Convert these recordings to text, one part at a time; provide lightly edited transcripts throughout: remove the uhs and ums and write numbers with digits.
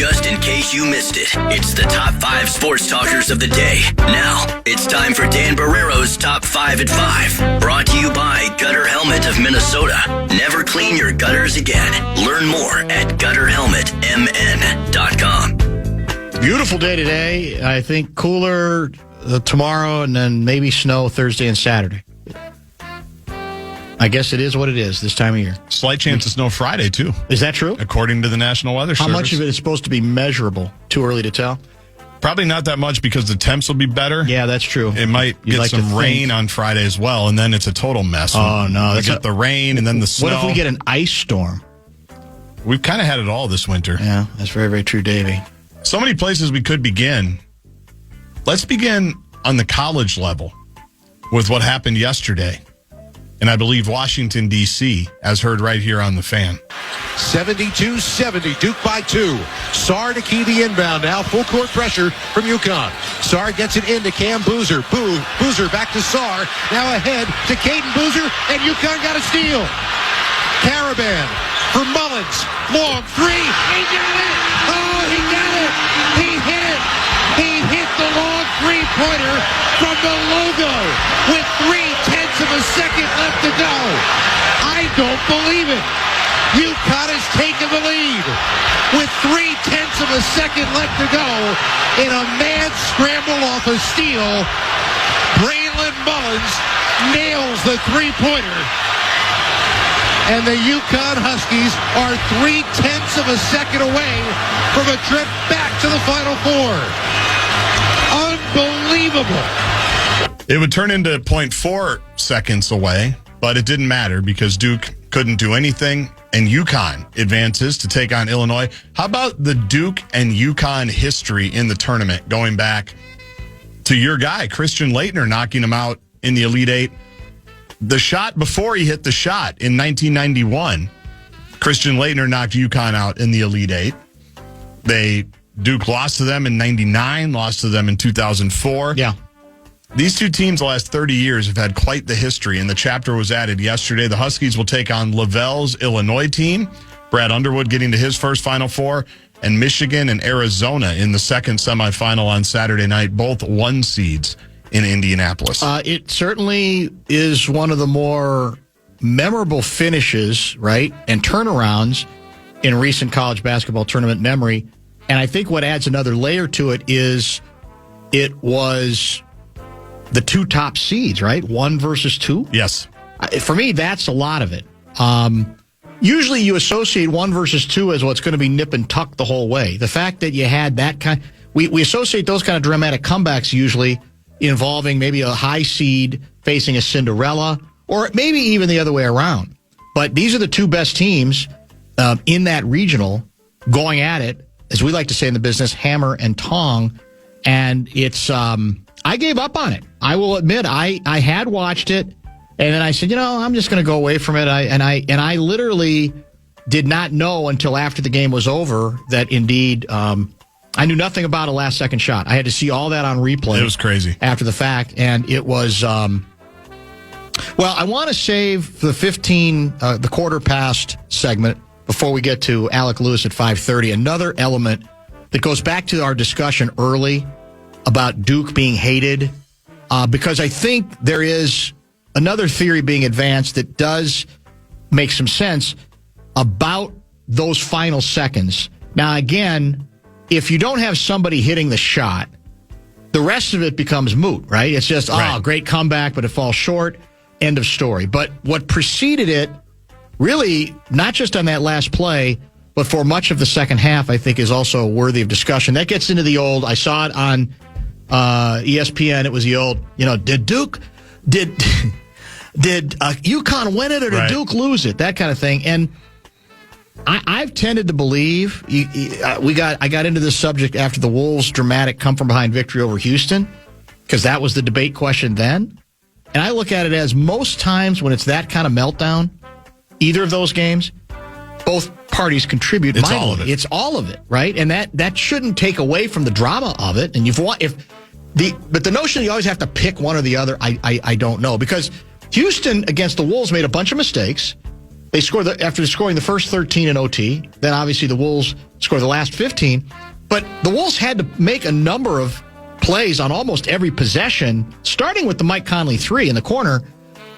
Just in case you missed it, it's the top 5 sports talkers of the day. Now, it's time for Dan Barrero's Top 5 at 5. Brought to you by Gutter Helmet of Minnesota. Never clean your gutters again. Learn more at gutterhelmetmn.com. Beautiful day today. I think cooler tomorrow and then maybe snow Thursday and Saturday. I guess it is what it is this time of year. Slight chance of snow Friday, too. Is that true? According to the National Weather Service. How much of it is supposed to be measurable? Too early to tell? Probably not that much because the temps will be better. Yeah, that's true. It might get some rain on Friday as well, and then it's a total mess. Oh, no. We get the rain and then the snow. What if we get an ice storm? We've kind of had it all this winter. Yeah, that's very, very true, Davey. So many places we could begin. Let's begin on the college level with what happened yesterday. And I believe Washington, D.C., as heard right here on the Fan. 72-70, Duke by 2. Sarr to key the inbound now. Full court pressure from UConn. Sarr gets it into Cam Boozer. Boozer back to Sarr. Now ahead to Caden Boozer, and UConn got a steal. Caravan for Mullins. Long three. He got it. Oh, he got it. He hit it. He hit the long three-pointer from the logo with 0.3 of a second left to go. I don't believe it. UConn has taken the lead with 0.3 of a second left to go in a mad scramble off a steal. Braylon Mullins nails the three-pointer. And the UConn Huskies are 0.3 of a second away from a trip back to the Final Four. Unbelievable. It would turn into 0.4 seconds away, but it didn't matter because Duke couldn't do anything, and UConn advances to take on Illinois. How about the Duke and UConn history in the tournament, going back to your guy, Christian Laettner, knocking him out in the Elite Eight? The shot before he hit the shot in 1991, Christian Laettner knocked UConn out in the Elite Eight. Duke lost to them in 99, lost to them in 2004. Yeah. These two teams the last 30 years have had quite the history, and the chapter was added yesterday. The Huskies will take on Lavelle's Illinois team, Brad Underwood getting to his first Final Four, and Michigan and Arizona in the second semifinal on Saturday night, both 1 seeds in Indianapolis. It certainly is one of the more memorable finishes, right, and turnarounds in recent college basketball tournament memory. And I think what adds another layer to it is it was the 2 top seeds, right? 1 versus 2? Yes. For me, that's a lot of it. Usually you associate 1 versus 2 as what's going to be nip and tuck the whole way. The fact that you had that kind... We associate those kind of dramatic comebacks usually involving maybe a high seed facing a Cinderella, or maybe even the other way around. But these are the 2 best teams in that regional going at it, as we like to say in the business, hammer and tong. And it's... I gave up on it. I will admit, I had watched it, and then I said, I'm just going to go away from it. I literally did not know until after the game was over that indeed I knew nothing about a last-second shot. I had to see all that on replay. It was crazy after the fact, and it was. Well, I want to save the quarter past segment before we get to Alec Lewis at 5:30. Another element that goes back to our discussion early about Duke being hated, because I think there is another theory being advanced that does make some sense about those final seconds. Now, again, if you don't have somebody hitting the shot, the rest of it becomes moot, right? It's just, great comeback, but it falls short, end of story. But what preceded it, really, not just on that last play, but for much of the second half, I think is also worthy of discussion. That gets into the old, I saw it on ESPN, it was the old, did UConn win it or did Duke lose it? That kind of thing. And I've tended to believe, I got into this subject after the Wolves' dramatic come-from-behind victory over Houston, because that was the debate question then. And I look at it as most times when it's that kind of meltdown, either of those games, both parties contribute mightily. All of it. It's all of it, right? And that shouldn't take away from the drama of it. And but the notion that you always have to pick one or the other, I don't know. Because Houston against the Wolves made a bunch of mistakes. They scored after scoring the first 13 in OT. Then obviously the Wolves scored the last 15. But the Wolves had to make a number of plays on almost every possession, starting with the Mike Conley 3 in the corner,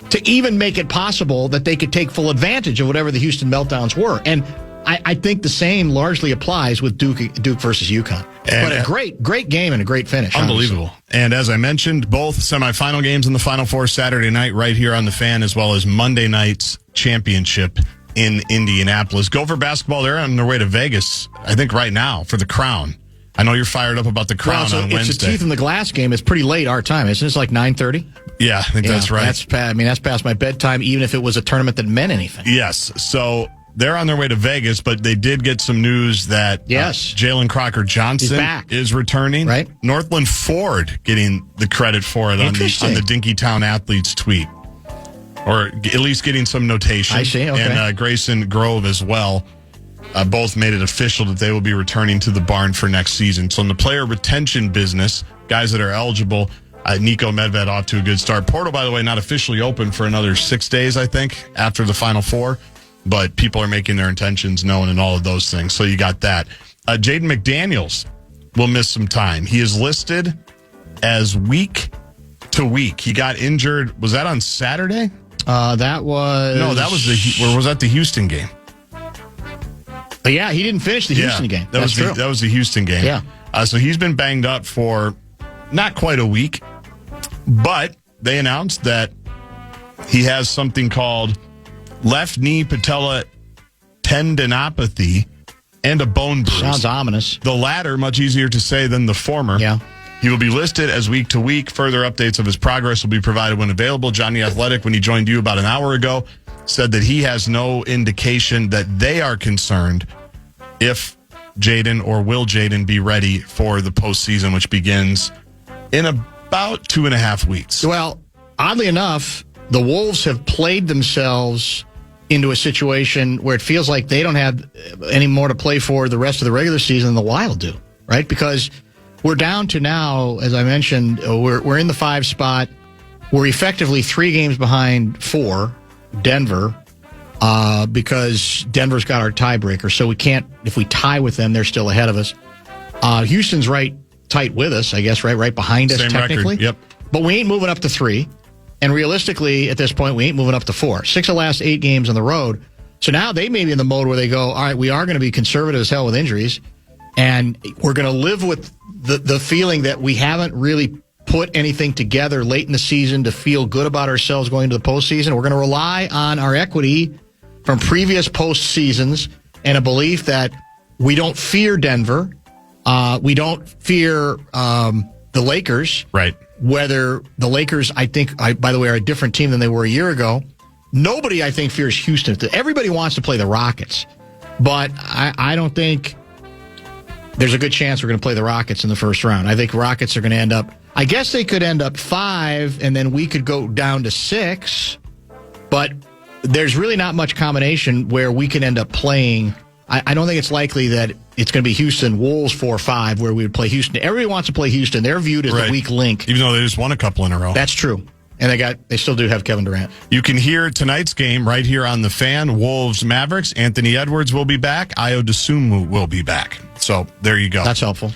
to even make it possible that they could take full advantage of whatever the Houston meltdowns were. And I think the same largely applies with Duke versus UConn. But a great game and a great finish. Unbelievable. Honestly. And as I mentioned, both semifinal games in the Final Four Saturday night right here on the Fan, as well as Monday night's championship in Indianapolis. Gopher basketball, they're on their way to Vegas, I think right now, for the Crown. I know you're fired up about the Crown on Wednesday. It's a teeth in the glass game. It's pretty late our time, isn't it? It's like 9:30? Yeah, I think that's right. That's past my bedtime, even if it was a tournament that meant anything. Yes, so they're on their way to Vegas, but they did get some news that Jalen Crocker Johnson is returning. Right. Northland Ford getting the credit for it on the Dinkytown Athletes tweet. Or at least getting some notation. I see, okay. And Grayson Grove as well. Both made it official that they will be returning to the barn for next season. So in the player retention business, guys that are eligible, Nico Medved off to a good start. Portal, by the way, not officially open for another 6 days, I think, after the Final Four. But people are making their intentions known and all of those things. So you got that. Jaden McDaniels will miss some time. He is listed as week to week. He got injured. Was that on Saturday? That was... No, that was was that the Houston game? Yeah, he didn't finish the Houston game. That was the Houston game. Yeah. So he's been banged up for not quite a week, but they announced that he has something called left knee patella tendinopathy and a bone bruise. Sounds ominous. The latter, much easier to say than the former. Yeah. He will be listed as week to week. Further updates of his progress will be provided when available. Johnny Athletic, when he joined you about an hour ago, said that he has no indication that they are concerned if Jaden or will Jaden be ready for the postseason, which begins in about 2.5 weeks. Well, oddly enough, the Wolves have played themselves into a situation where it feels like they don't have any more to play for the rest of the regular season than the Wild do, right? Because we're down to now, as I mentioned, we're in the 5 spot. We're effectively 3 games behind 4, Denver, because Denver's got our tiebreaker. So we can't, if we tie with them, they're still ahead of us. Houston's right tight with us, I guess, right behind us, same technically. Record. Yep. But we ain't moving up to 3. And realistically, at this point, we ain't moving up to 4. 6 of the last 8 games on the road. So now they may be in the mode where they go, all right, we are going to be conservative as hell with injuries. And we're going to live with the feeling that we haven't really put anything together late in the season to feel good about ourselves going to the postseason. We're going to rely on our equity from previous postseasons and a belief that we don't fear Denver. We don't fear the Lakers. Right. Whether the Lakers, I think, by the way, are a different team than they were a year ago. Nobody, I think, fears Houston. Everybody wants to play the Rockets. But I don't think there's a good chance we're going to play the Rockets in the first round. I think Rockets are going to end up, I guess they could end up 5, and then we could go down to 6. But there's really not much combination where we can end up playing. I don't think it's likely that it's going to be Houston Wolves 4-5 where we would play Houston. Everybody wants to play Houston. They're viewed as the weak link. Even though they just won a couple in a row. That's true. And they still do have Kevin Durant. You can hear tonight's game right here on the Fan. Wolves Mavericks. Anthony Edwards will be back. Ayo Dosunmu will be back. So there you go. That's helpful.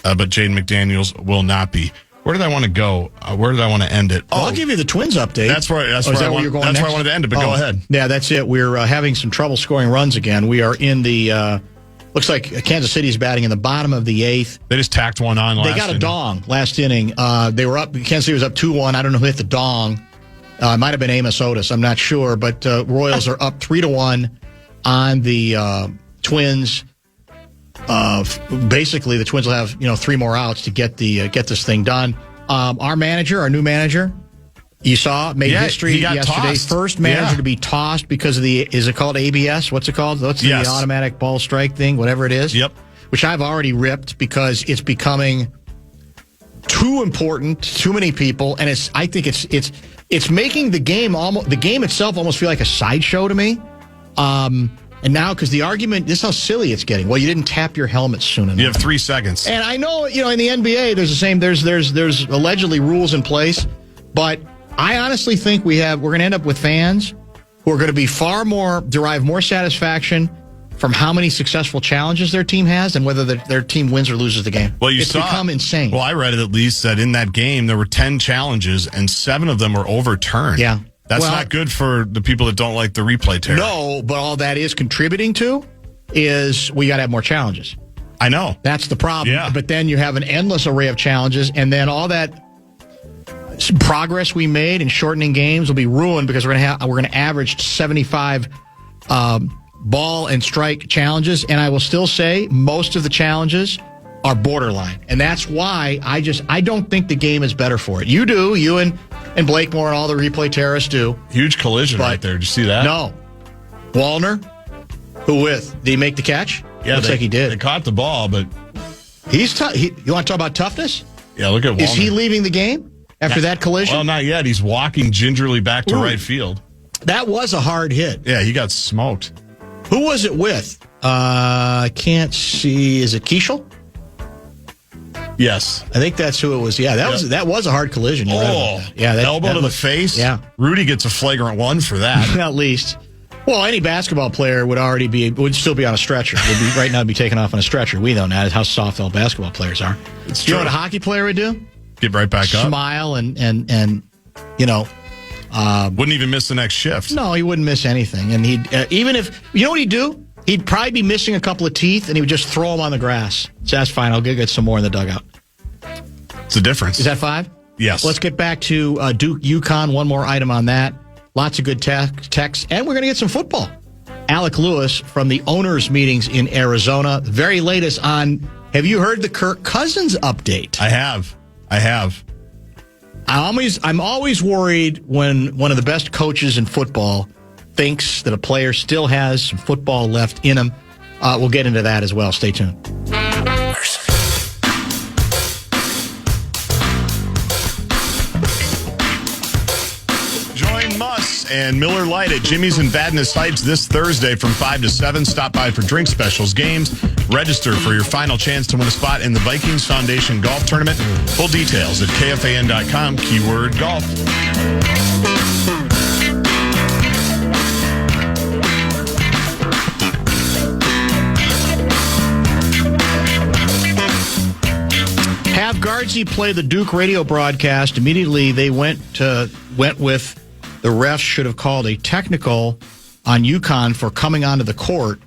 But Jaden McDaniels will not be. Where did I want to go? Where did I want to end it? Well, I'll give you the Twins update. That's where I wanted to end it, but go ahead. Yeah, that's it. We're having some trouble scoring runs again. We are in the, looks like Kansas City's batting in the bottom of the 8th. They just tacked one on last inning. They got a dong last inning. They were up, Kansas City was up 2-1. I don't know who hit the dong. It might have been Amos Otis. I'm not sure. But Royals are up 3-1 on the Twins. Basically, the Twins will have 3 more outs to get this thing done. Our new manager, you saw, made history yesterday. Tossed. First manager to be tossed because of is it called ABS? What's it called? What's the automatic ball strike thing? Whatever it is. Yep. Which I've already ripped because it's becoming too important, too many people, and I think it's making the game itself almost feel like a sideshow to me. And now, because the argument, this is how silly it's getting. Well, you didn't tap your helmet soon enough. You have 3 seconds. And I know, in the NBA, there's the same. There's allegedly rules in place, but I honestly think we're going to end up with fans who are going to be derive more satisfaction from how many successful challenges their team has and whether their team wins or loses the game. Well, it's become insane. Well, I read it at least that in that game there were 10 challenges and 7 of them were overturned. Yeah. That's not good for the people that don't like the replay terror. No, but all that is contributing to is we got to have more challenges. I know. That's the problem. Yeah. But then you have an endless array of challenges, and then all that progress we made in shortening games will be ruined because we're going to average 75 ball and strike challenges, and I will still say most of the challenges are borderline, and that's why I don't think the game is better for it. You do, you and Blakemore and all the replay terrorists do. Huge collision right there. Did you see that? No. Wallner, who with? Did he make the catch? Yeah, looks like he did. They caught the ball, but he's tough. You want to talk about toughness? Yeah, look at Wallner. Is he leaving the game after that collision? Well, not yet. He's walking gingerly back to right field. That was a hard hit. Yeah, he got smoked. Who was it with? I can't see. Is it Keishel? Yes. I think that's who it was. Yeah, that was a hard collision. Yeah, that elbow to the face. Yeah. Rudy gets a flagrant 1 for that. At least. Well, any basketball player would still be on a stretcher. Right now be taken off on a stretcher. We know now how soft all basketball players are. It's You true. know what a hockey player would do? Get right back up. Smile and you know. Wouldn't even miss the next shift. No, he wouldn't miss anything. And he'd even if you know what he'd do? He'd probably be missing a couple of teeth, and he would just throw them on the grass. So that's fine. I'll go get some more in the dugout. It's a difference. Is that 5? Yes. Let's get back to Duke UConn. One more item on that. Lots of good texts, and we're going to get some football. Alec Lewis from the owners' meetings in Arizona. Very latest on. Have you heard the Kirk Cousins update? I have. I'm always worried when one of the best coaches in football thinks that a player still has some football left in him. We'll get into that as well. Stay tuned. Join Muss and Miller Lite at Jimmy's in Vadnais Heights this Thursday from 5 to 7. Stop by for drink specials, games. Register for your final chance to win a spot in the Vikings Foundation Golf Tournament. Full details at KFAN.com, keyword golf. Have Gaardsy play the Duke radio broadcast. Immediately, they went with the refs should have called a technical on UConn for coming onto the court.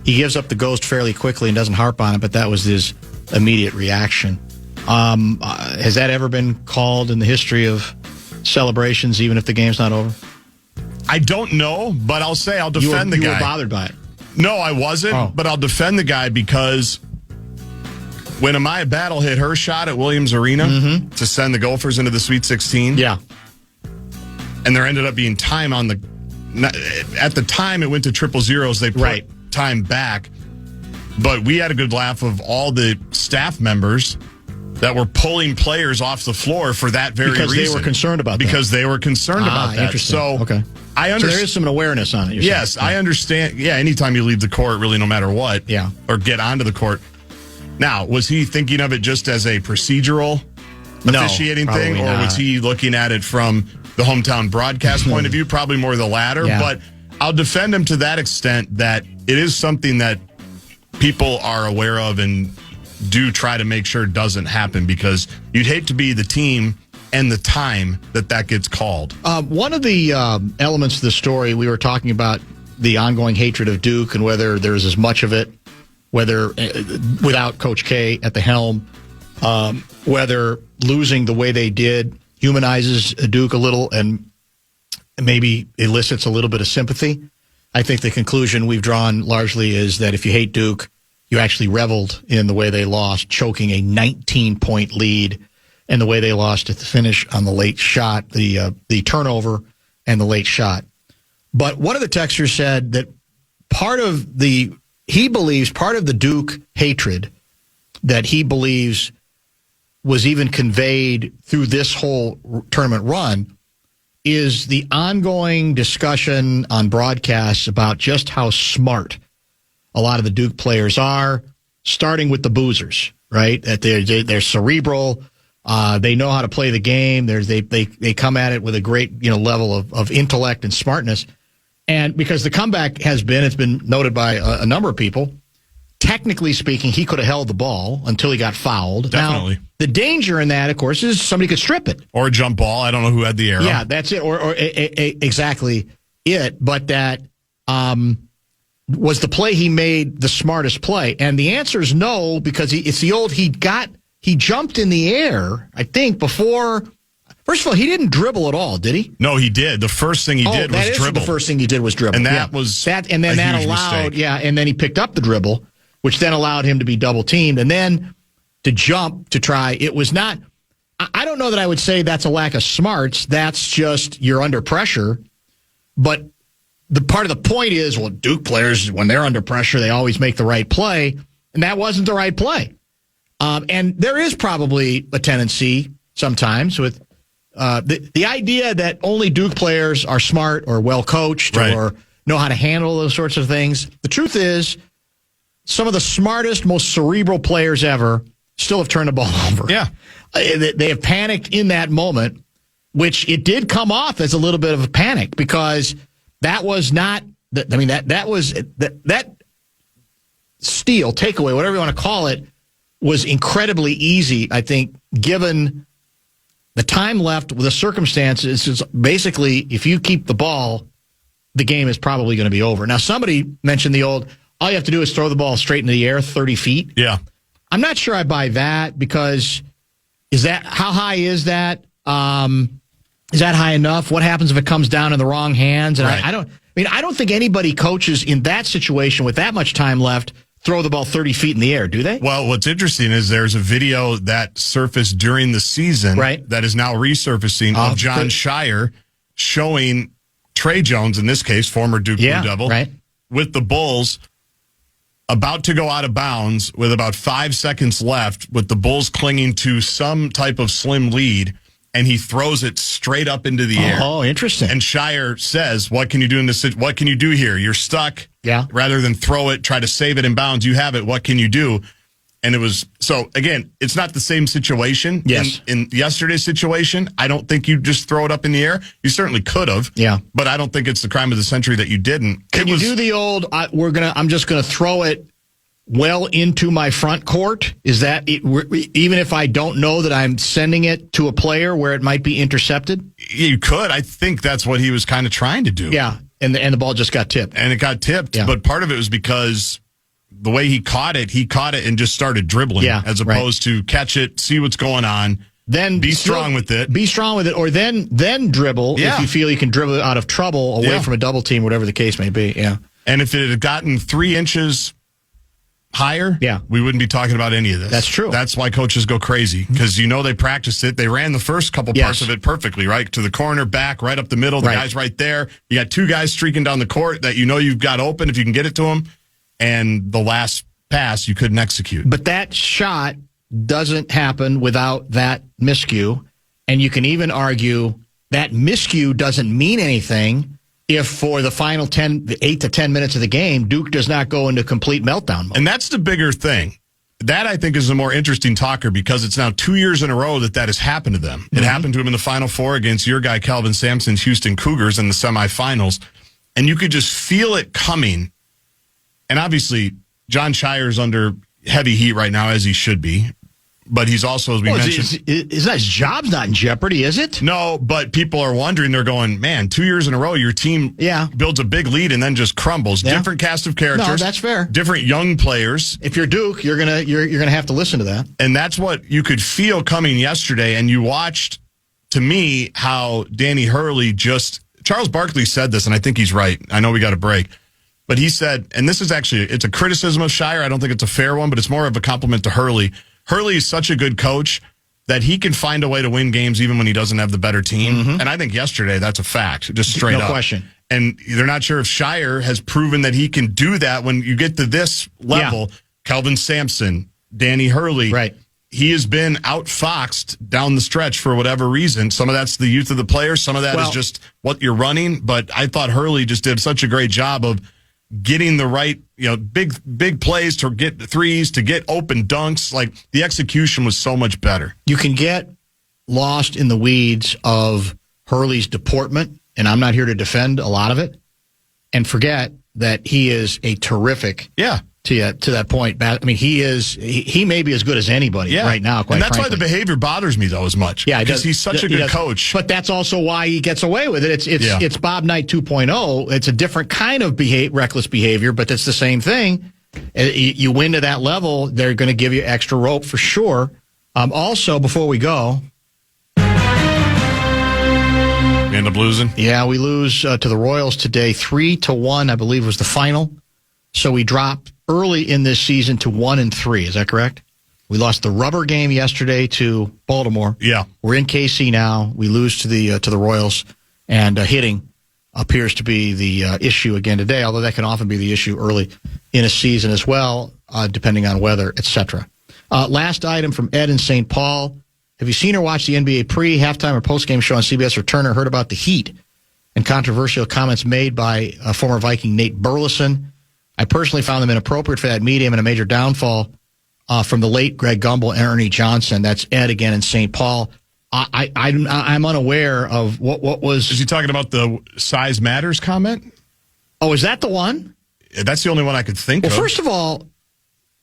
He gives up the ghost fairly quickly and doesn't harp on it, but that was his immediate reaction. Has that ever been called in the history of celebrations, even if the game's not over? I don't know, but I'll say I'll defend the guy. You were bothered by it? No, I wasn't, but I'll defend the guy because when Amaya Battle hit her shot at Williams Arena to send the Gophers into the Sweet 16, and there ended up being time on the. At the time, it went to 000s. They put time back, but we had a good laugh of all the staff members that were pulling players off the floor for that very reason. Because they were concerned about that. Because they were concerned about that. Interesting. So, okay. I understand. So there is some awareness on it. Yes, I understand. Yeah, anytime you leave the court, really, no matter what, or get onto the court. Now, was he thinking of it just as a procedural officiating thing, or was he looking at it from the hometown broadcast point of view? Probably more the latter, but I'll defend him to that extent that it is something that people are aware of and do try to make sure doesn't happen, because you'd hate to be the team and the time that gets called. One of the elements of the story, we were talking about the ongoing hatred of Duke and whether there's as much of it, whether without Coach K at the helm, whether losing the way they did humanizes Duke a little and maybe elicits a little bit of sympathy. I think the conclusion we've drawn largely is that if you hate Duke, you actually reveled in the way they lost, choking a 19-point lead, and the way they lost at the finish on the late shot, the turnover and the late shot. But one of the texters said that he believes part of the Duke hatred that he believes was even conveyed through this whole tournament run is the ongoing discussion on broadcasts about just how smart a lot of the Duke players are, starting with the boozers, right? That they're cerebral. They know how to play the game. They come at it with a great level of intellect and smartness. And because the comeback it's been noted by a number of people, technically speaking, he could have held the ball until he got fouled. Definitely. Now, the danger in that, of course, is somebody could strip it. Or a jump ball. I don't know who had the arrow. Yeah, that's it. Or exactly it. But that was the play he made the smartest play. And the answer is no, because it's the old he jumped in the air, I think, before. First of all, he didn't dribble at all, did he? No, he did. The first thing he did was dribble. The first thing he did was dribble. And that was that, and then that allowed, mistake. and then he picked up the dribble, which then allowed him to be double teamed, and then to jump to try. It was not. I don't know that I would say that's a lack of smarts. That's just you're under pressure. But the part of the point is, well, Duke players, when they're under pressure, they always make the right play, and that wasn't the right play. And there is probably a tendency sometimes with the idea that only Duke players are smart or well coached or know how to handle those sorts of things. The truth is, some of the smartest, most cerebral players ever still have turned the ball over. Yeah. They have panicked in that moment, which it did come off as a little bit of a panic because that was not, that steal, takeaway, whatever you want to call it, was incredibly easy, I think, given the time left with the circumstances. Is basically, if you keep the ball, the game is probably going to be over. Now, somebody mentioned all you have to do is throw the ball straight into the air 30 feet. Yeah. I'm not sure I buy that because how high is that? Is that high enough? What happens if it comes down in the wrong hands? And I don't think anybody coaches in that situation with that much time left throw the ball 30 feet in the air, do they? Well, what's interesting is there's a video that surfaced during the season that is now resurfacing of John Shire showing Trey Jones, in this case, former Duke Blue Devil, with the Bulls about to go out of bounds with about 5 seconds left, with the Bulls clinging to some type of slim lead, and he throws it straight up into the air. Oh, interesting. And Shire says, what can you do in this? What can you do here? You're stuck. Yeah. Rather than throw it, try to save it in bounds. You have it. What can you do? And it was, so again, it's not the same situation. Yes. In yesterday's situation, I don't think you just throw it up in the air. You certainly could have. Yeah. But I don't think it's the crime of the century that you didn't. Can you do the old, I'm just going to throw it well into my front court? Is that even if I don't know that I'm sending it to a player where it might be intercepted? You could. I think that's what he was kind of trying to do. Yeah, and the ball just got tipped. And it got tipped, but part of it was because the way he caught it and just started dribbling as opposed to catch it, see what's going on, then be strong with it. Be strong with it, or then dribble if you feel you can dribble out of trouble away from a double team, whatever the case may be. Yeah. And if it had gotten 3 inches higher, we wouldn't be talking about any of this. That's true. That's why coaches go crazy, because they practiced it. They ran the first couple parts of it perfectly, right? To the corner, back, right up the middle. The guy's right there. You got 2 guys streaking down the court that you've got open if you can get it to them. And the last pass you couldn't execute. But that shot doesn't happen without that miscue. And you can even argue that miscue doesn't mean anything if for the final 8 to 10 minutes of the game, Duke does not go into complete meltdown mode. And that's the bigger thing. That, I think, is a more interesting talker because it's now 2 years in a row that has happened to them. It happened to him in the Final Four against your guy, Kelvin Sampson's Houston Cougars in the semifinals. And you could just feel it coming. And obviously, John Shire's under heavy heat right now, as he should be. But he's also, as we mentioned... His job's not in jeopardy, is it? No, but people are wondering. They're going, man, 2 years in a row, your team builds a big lead and then just crumbles. Yeah. Different cast of characters. No, that's fair. Different young players. If you're Duke, you're gonna have to listen to that. And that's what you could feel coming yesterday. And you watched, to me, how Danny Hurley Charles Barkley said this, and I think he's right. I know we got a break. But he said, and this is actually, it's a criticism of Shire. I don't think it's a fair one, but it's more of a compliment to Hurley. Hurley is such a good coach that he can find a way to win games even when he doesn't have the better team. And I think yesterday, that's a fact, just straight up. No question. And they're not sure if Shire has proven that he can do that when you get to this level. Kelvin Sampson, Danny Hurley. Right. He has been outfoxed down the stretch for whatever reason. Some of that's the youth of the players. Some of that is just what you're running. But I thought Hurley just did such a great job of getting the right, big plays to get threes, to get open dunks. Like, the execution was so much better. You can get lost in the weeds of Hurley's deportment, and I'm not here to defend a lot of it. and forget that he is a terrific. Yeah. To that point, I mean, he may be as good as anybody right now. Quite and that's frankly. why the behavior bothers me though as much. Yeah, because he's such a good coach. But that's also why he gets away with it. It's Bob Knight 2.0. It's a different kind of reckless behavior, but it's the same thing. You win to that level, they're going to give you extra rope for sure. Also, before we go, we end up losing. Yeah, we lose to the Royals today, 3-1. I believe was the final. So we dropped early in this season to 1-3. Is that correct? We lost the rubber game yesterday to Baltimore. Yeah, we're in KC now. We lose to the Royals, and hitting appears to be the issue again today. Although that can often be the issue early in a season as well, depending on weather, etc. Last item from Ed in St. Paul: have you seen or watched the NBA pre, halftime, or post-game show on CBS or Turner? Heard about the Heat and controversial comments made by former Viking Nate Burleson. I personally found them inappropriate for that medium and a major downfall from the late Greg Gumbel and Ernie Johnson. That's Ed again in St. Paul. I'm unaware of what was. Is he talking about the size matters comment? Oh, is that the one? That's the only one I could think of. Well, first of all,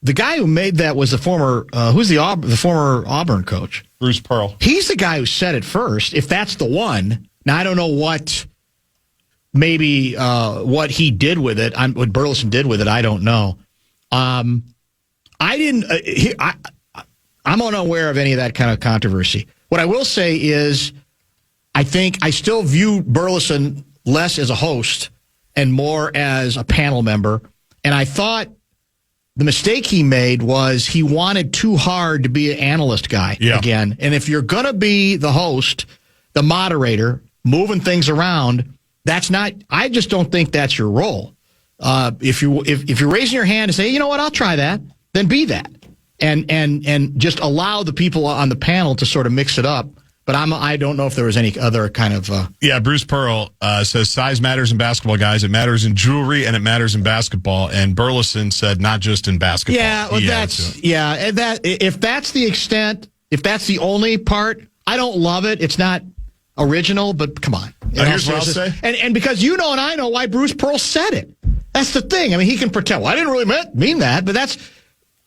the guy who made that was the former the former Auburn coach, Bruce Pearl. He's the guy who said it first. If that's the one, now I don't know what. Maybe what he did with it, what Burleson did with it, I don't know. I didn't. I'm unaware of any of that kind of controversy. What I will say is, I think I still view Burleson less as a host and more as a panel member. And I thought the mistake he made was he wanted too hard to be an analyst guy again. And if you're going to be the host, the moderator, moving things around. That's not. I just don't think that's your role. If you're raising your hand and say, you know what, I'll try that, then be that, and just allow the people on the panel to sort of mix it up. But I don't know if there was any other kind of. Bruce Pearl says size matters in basketball, guys. It matters in jewelry and it matters in basketball. And Burleson said not just in basketball. Yeah, well, and if that's the extent, if that's the only part, I don't love it. It's not original, but come on. Here's what I'll say. And because you know and I know why Bruce Pearl said it. That's the thing. I mean, he can pretend, well, I didn't really mean that, but that's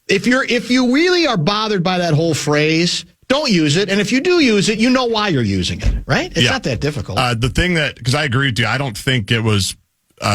if you really are bothered by that whole phrase, don't use it. And if you do use it, you know why you're using it, right? It's not that difficult. The thing because I agree with you, I don't think it was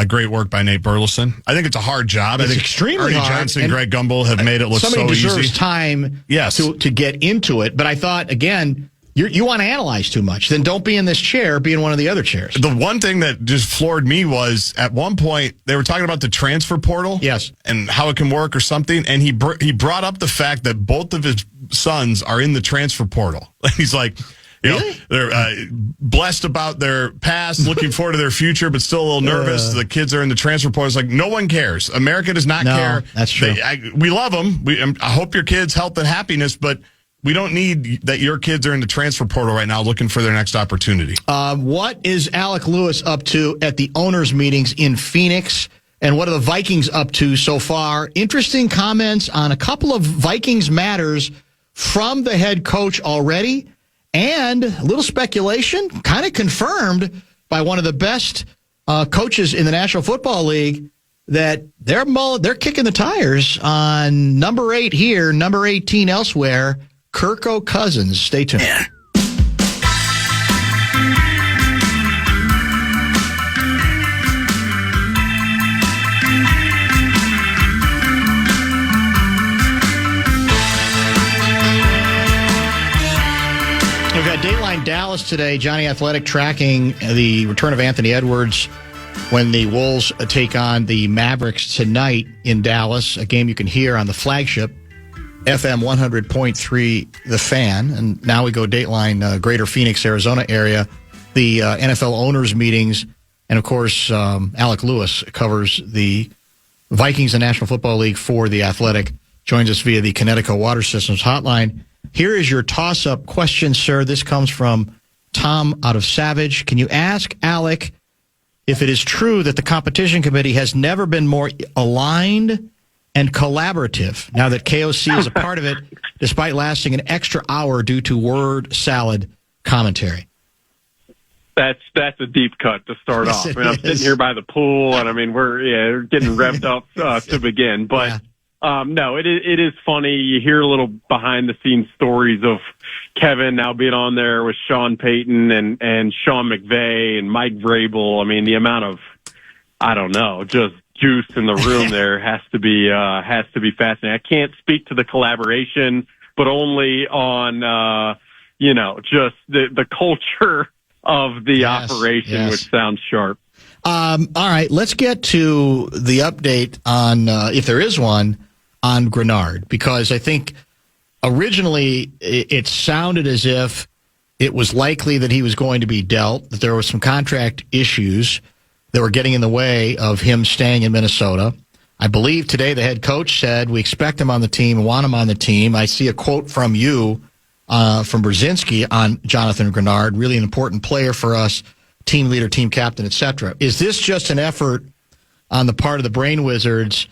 great work by Nate Burleson. I think it's a hard job. I think extremely Ernie hard. Johnson and Greg Gumbel have made it look so easy. Somebody deserves time to get into it. But I thought, again, you want to analyze too much, then don't be in this chair, be in one of the other chairs. The one thing that just floored me was at one point they were talking about the transfer portal, and how it can work or something, and he brought up the fact that both of his sons are in the transfer portal. He's like, you know, they're blessed about their past, looking forward to their future, but still a little nervous. The kids are in the transfer portal. It's like no one cares. America does not care. That's true. We love them. I hope your kids' health and happiness, but we don't need that your kids are in the transfer portal right now looking for their next opportunity. What is Alec Lewis up to at the owners' meetings in Phoenix? And what are the Vikings up to so far? Interesting comments on a couple of Vikings matters from the head coach already. And a little speculation, kind of confirmed by one of the best coaches in the National Football League, that they're kicking the tires on number 8 here, number 18 elsewhere, Kirko Cousins. Stay tuned. Yeah. We've got Dateline Dallas today. Johnny Athletic tracking the return of Anthony Edwards when the Wolves take on the Mavericks tonight in Dallas, a game you can hear on the flagship FM 100.3 The Fan. And now we go Dateline, Greater Phoenix, Arizona area, the NFL owners meetings. And, of course, Alec Lewis covers the Vikings and National Football League for The Athletic, joins us via the Connecticut Water Systems hotline. Here is your toss-up question, sir. This comes from Tom out of Savage. Can you ask Alec if it is true that the competition committee has never been more aligned and collaborative now that KOC is a part of it, despite lasting an extra hour due to word salad commentary? That's a deep cut to start off. I mean, I'm sitting here by the pool, and I mean, we're getting revved up to begin. But no, it is funny. You hear a little behind the scenes stories of Kevin now being on there with Sean Payton and Sean McVay and Mike Vrabel. I mean, the amount of, I don't know, just juice in the room there has to be fascinating. I can't speak to the collaboration, but only on just the culture of the operation, which sounds sharp. All right, let's get to the update on, if there is one, on Grenard, because I think originally it sounded as if it was likely that he was going to be dealt, that there were some contract issues that were getting in the way of him staying in Minnesota. I believe today the head coach said we expect him on the team and want him on the team. I see a quote from you, from Brzezinski on Jonathan Grenard, really an important player for us, team leader, team captain, etc. Is this just an effort on the part of the Brain Wizards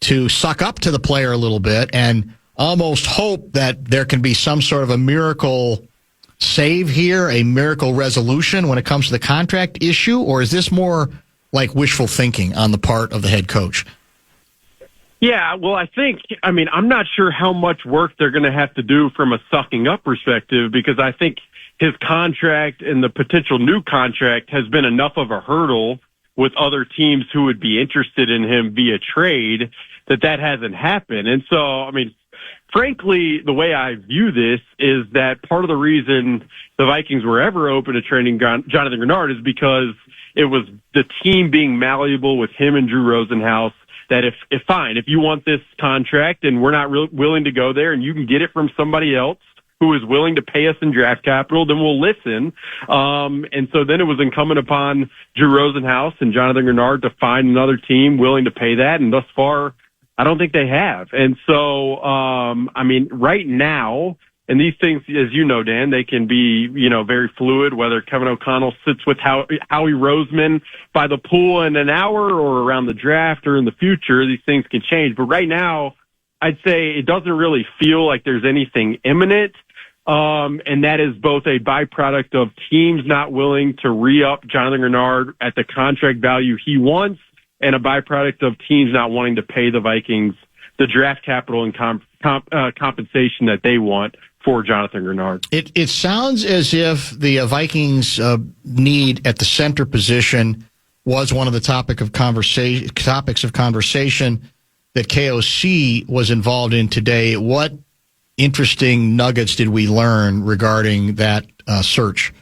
to suck up to the player a little bit and almost hope that there can be some sort of a miracle save here, a miracle resolution when it comes to the contract issue? Or is this more like wishful thinking on the part of the head coach? Yeah, well, I'm not sure how much work they're going to have to do from a sucking up perspective, because I think his contract and the potential new contract has been enough of a hurdle with other teams who would be interested in him via trade that hasn't happened. And so, I mean, frankly, the way I view this is that part of the reason the Vikings were ever open to trading Jonathan Grenard is because it was the team being malleable with him and Drew Rosenhaus, that if you want this contract and we're not willing to go there and you can get it from somebody else who is willing to pay us in draft capital, then we'll listen. And so then it was incumbent upon Drew Rosenhaus and Jonathan Grenard to find another team willing to pay that. And thus far, I don't think they have. And so, right now, and these things, as you know, Dan, they can be, very fluid, whether Kevin O'Connell sits with Howie Roseman by the pool in an hour or around the draft or in the future, these things can change. But right now, I'd say it doesn't really feel like there's anything imminent. And that is both a byproduct of teams not willing to re-up Jonathan Grenard at the contract value he wants, and a byproduct of teams not wanting to pay the Vikings the draft capital and compensation that they want for Jonathan Grenard. It sounds as if the Vikings need at the center position was one of the topics of conversation that KOC was involved in today. What interesting nuggets did we learn regarding that search?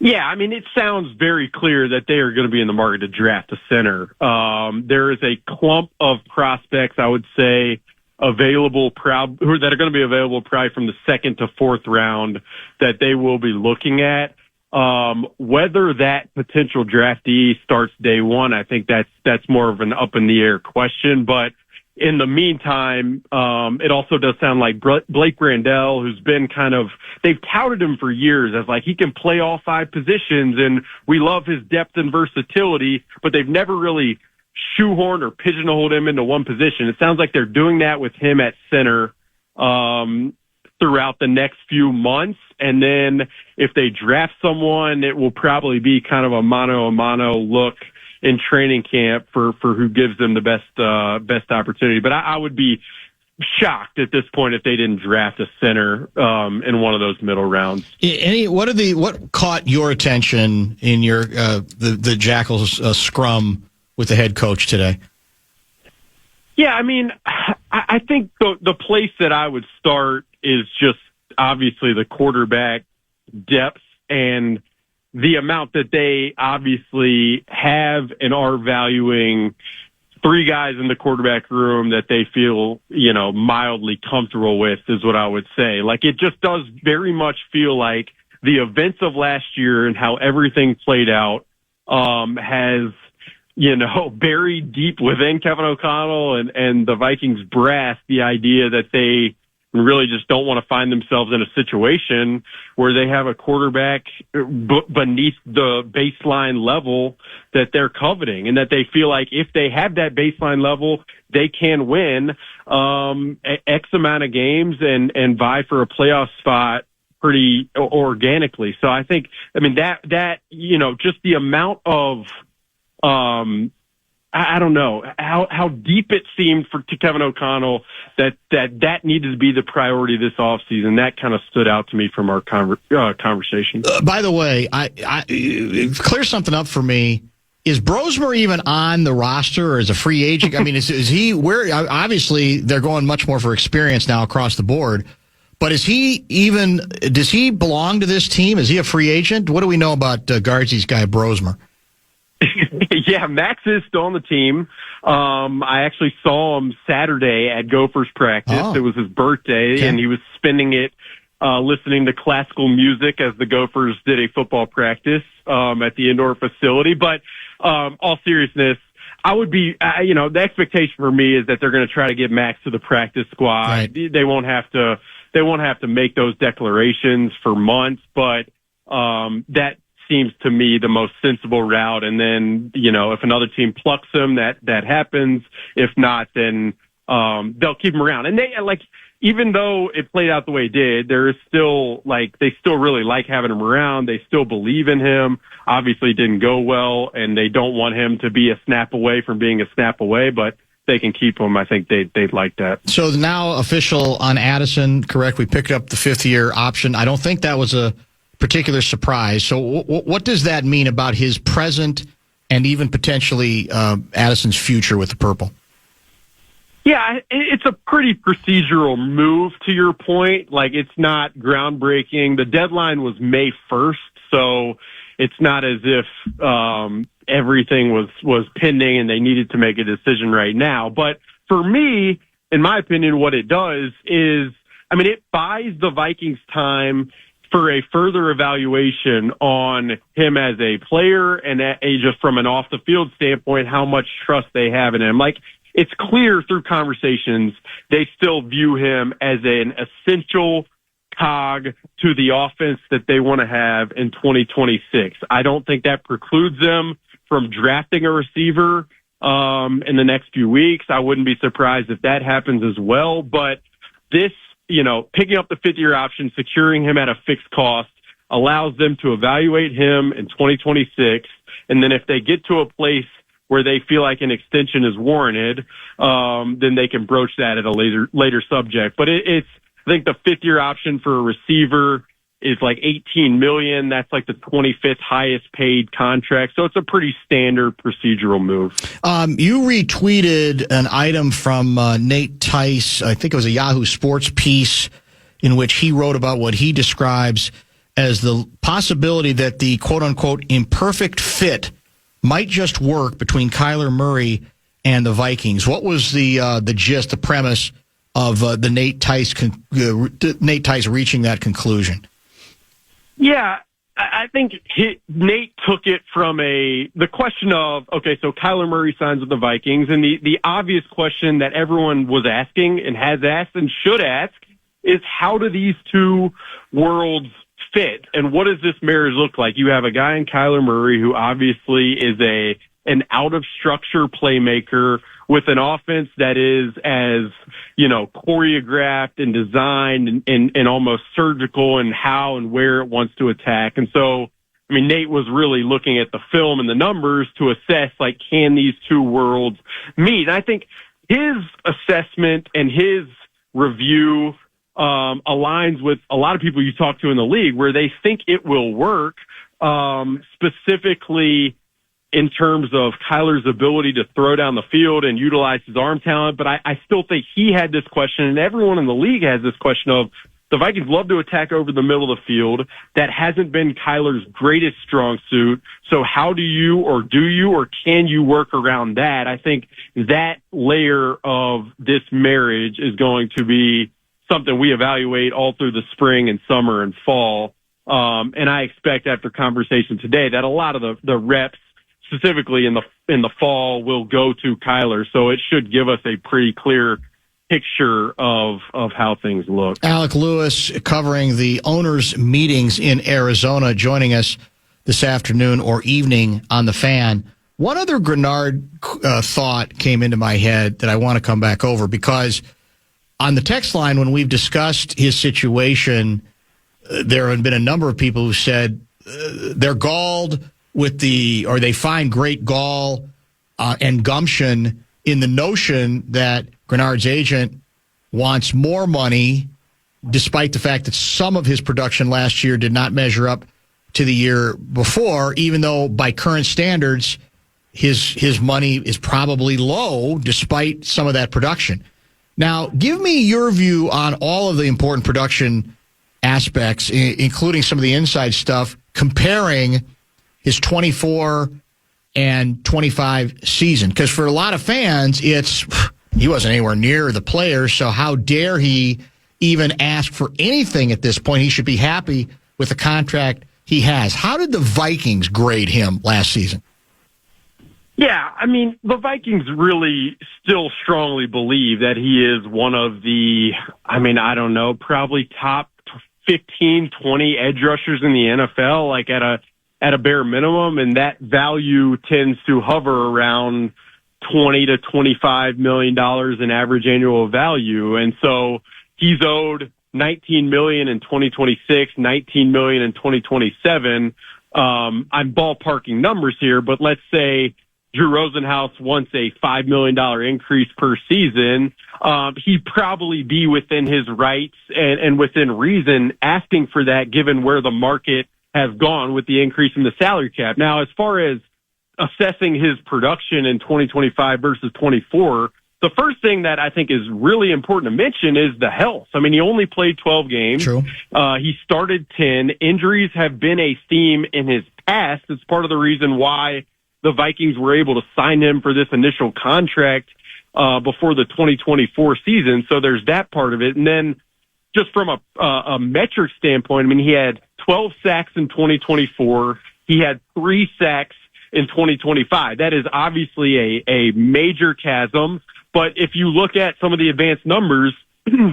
Yeah, I mean, it sounds very clear that they are going to be in the market to draft a center. There is a clump of prospects, I would say, available that are going to be available probably from the second to fourth round that they will be looking at. Whether that potential draftee starts day one, I think that's more of an up in the air question. But in the meantime, it also does sound like Blake Brandel, who's been they've touted him for years as like he can play all five positions, and we love his depth and versatility, but they've never really shoehorned or pigeonholed him into one position. It sounds like they're doing that with him at center throughout the next few months. And then if they draft someone, it will probably be kind of a mano-a-mano look in training camp for who gives them the best opportunity. But I would be shocked at this point if they didn't draft a center in one of those middle rounds. What caught your attention in your the Jackals scrum with the head coach today? Yeah, I mean, I think the place that I would start is just obviously the quarterback depth and the amount that they obviously have and are valuing three guys in the quarterback room that they feel, mildly comfortable with is what I would say. Like, it just does very much feel like the events of last year and how everything played out has, buried deep within Kevin O'Connell and the Vikings brass, the idea that they really just don't want to find themselves in a situation where they have a quarterback beneath the baseline level that they're coveting, and that they feel like if they have that baseline level, they can win X amount of games and vie for a playoff spot pretty organically. So I think, that just the amount of, I don't know how deep it seemed to Kevin O'Connell that needed to be the priority this offseason. That kind of stood out to me from our conversation. By the way, I clear something up for me. Is Brozmer even on the roster or is a free agent? I mean, is he where? Obviously, they're going much more for experience now across the board. But does he belong to this team? Is he a free agent? What do we know about Gaardsy's guy, Brozmer? Yeah, Max is still on the team. I actually saw him Saturday at Gophers practice. Oh. It was his birthday, and he was spending it listening to classical music as the Gophers did a football practice at the indoor facility. But all seriousness, I would be, the expectation for me is that they're going to try to get Max to the practice squad. Right. They won't have to make those declarations for months, but that seems to me the most sensible route. And then, if another team plucks him, that happens. If not, then they'll keep him around. And they even though it played out the way it did, there is still they still really like having him around. They still believe in him. Obviously, it didn't go well, and they don't want him to be a snap away from being a snap away, but they can keep him. I think they'd like that. So now official on Addison, correct? We picked up the 5th-year option. I don't think that was a particular surprise. So what does that mean about his present and even potentially Addison's future with the Purple? Yeah, it's a pretty procedural move, to your point. It's not groundbreaking. The deadline was May 1st, so it's not as if everything was pending and they needed to make a decision right now. But for me, in my opinion, what it does is, it buys the Vikings time for a further evaluation on him as a player and just from an off-the-field standpoint, how much trust they have in him. It's clear through conversations they still view him as an essential cog to the offense that they want to have in 2026. I don't think that precludes them from drafting a receiver in the next few weeks. I wouldn't be surprised if that happens as well. But this, picking up the 5th-year option, securing him at a fixed cost, allows them to evaluate him in 2026. And then if they get to a place where they feel like an extension is warranted, then they can broach that at a later subject. But I think the 5th-year option for a receiver is $18 million. That's the 25th highest paid contract. So it's a pretty standard procedural move. You retweeted an item from Nate Tice. I think it was a Yahoo Sports piece in which he wrote about what he describes as the possibility that the quote-unquote imperfect fit might just work between Kyler Murray and the Vikings. What was the gist, the premise of the Nate Tice reaching that conclusion? Yeah, I think Nate took it from the question of, okay, so Kyler Murray signs with the Vikings, and the obvious question that everyone was asking and has asked and should ask is, how do these two worlds fit, and what does this marriage look like? You have a guy in Kyler Murray who obviously is an out-of-structure playmaker with an offense that is as, choreographed and designed and almost surgical in how and where it wants to attack. And so, Nate was really looking at the film and the numbers to assess, can these two worlds meet? And I think his assessment and his review aligns with a lot of people you talk to in the league, where they think it will work, specifically in terms of Kyler's ability to throw down the field and utilize his arm talent. But I still think he had this question, and everyone in the league has this question of, the Vikings love to attack over the middle of the field. That hasn't been Kyler's greatest strong suit. So how do you or can you work around that? I think that layer of this marriage is going to be something we evaluate all through the spring and summer and fall. And I expect after conversation today that a lot of the reps, specifically in the fall, will go to Kyler. So it should give us a pretty clear picture of how things look. Alec Lewis, covering the owners' meetings in Arizona, joining us this afternoon or evening on the Fan. One other Grenard thought came into my head that I want to come back over, because on the text line, when we've discussed his situation, there have been a number of people who said they're galled with or they find great gall and gumption in the notion that Grenard's agent wants more money, despite the fact that some of his production last year did not measure up to the year before, even though by current standards, his money is probably low despite some of that production. Now, give me your view on all of the important production aspects, including some of the inside stuff, comparing his 24 and 25 season. Because for a lot of fans, he wasn't anywhere near the players, so how dare he even ask for anything at this point? He should be happy with the contract he has. How did the Vikings grade him last season? Yeah, I mean, the Vikings really still strongly believe that he is one of the, I don't know, probably top 15, 20 edge rushers in the NFL, like at a bare minimum, and that value tends to hover around $20 to $25 million in average annual value. And so he's owed $19 million in 2026, $19 million in 2027. I'm ballparking numbers here, but let's say Drew Rosenhaus wants a $5 million increase per season. He'd probably be within his rights and within reason asking for that, given where the market has gone with the increase in the salary cap. Now, as far as assessing his production in 2025 versus 24, the first thing that I think is really important to mention is the health. I mean, he only played 12 games. True. He started 10. Injuries have been a theme in his past. It's part of the reason why the Vikings were able to sign him for this initial contract before the 2024 season. So there's that part of it. And then just from a metric standpoint, I mean, he had 12 sacks in 2024. He had 3 sacks in 2025. That is obviously a major chasm. But if you look at some of the advanced numbers,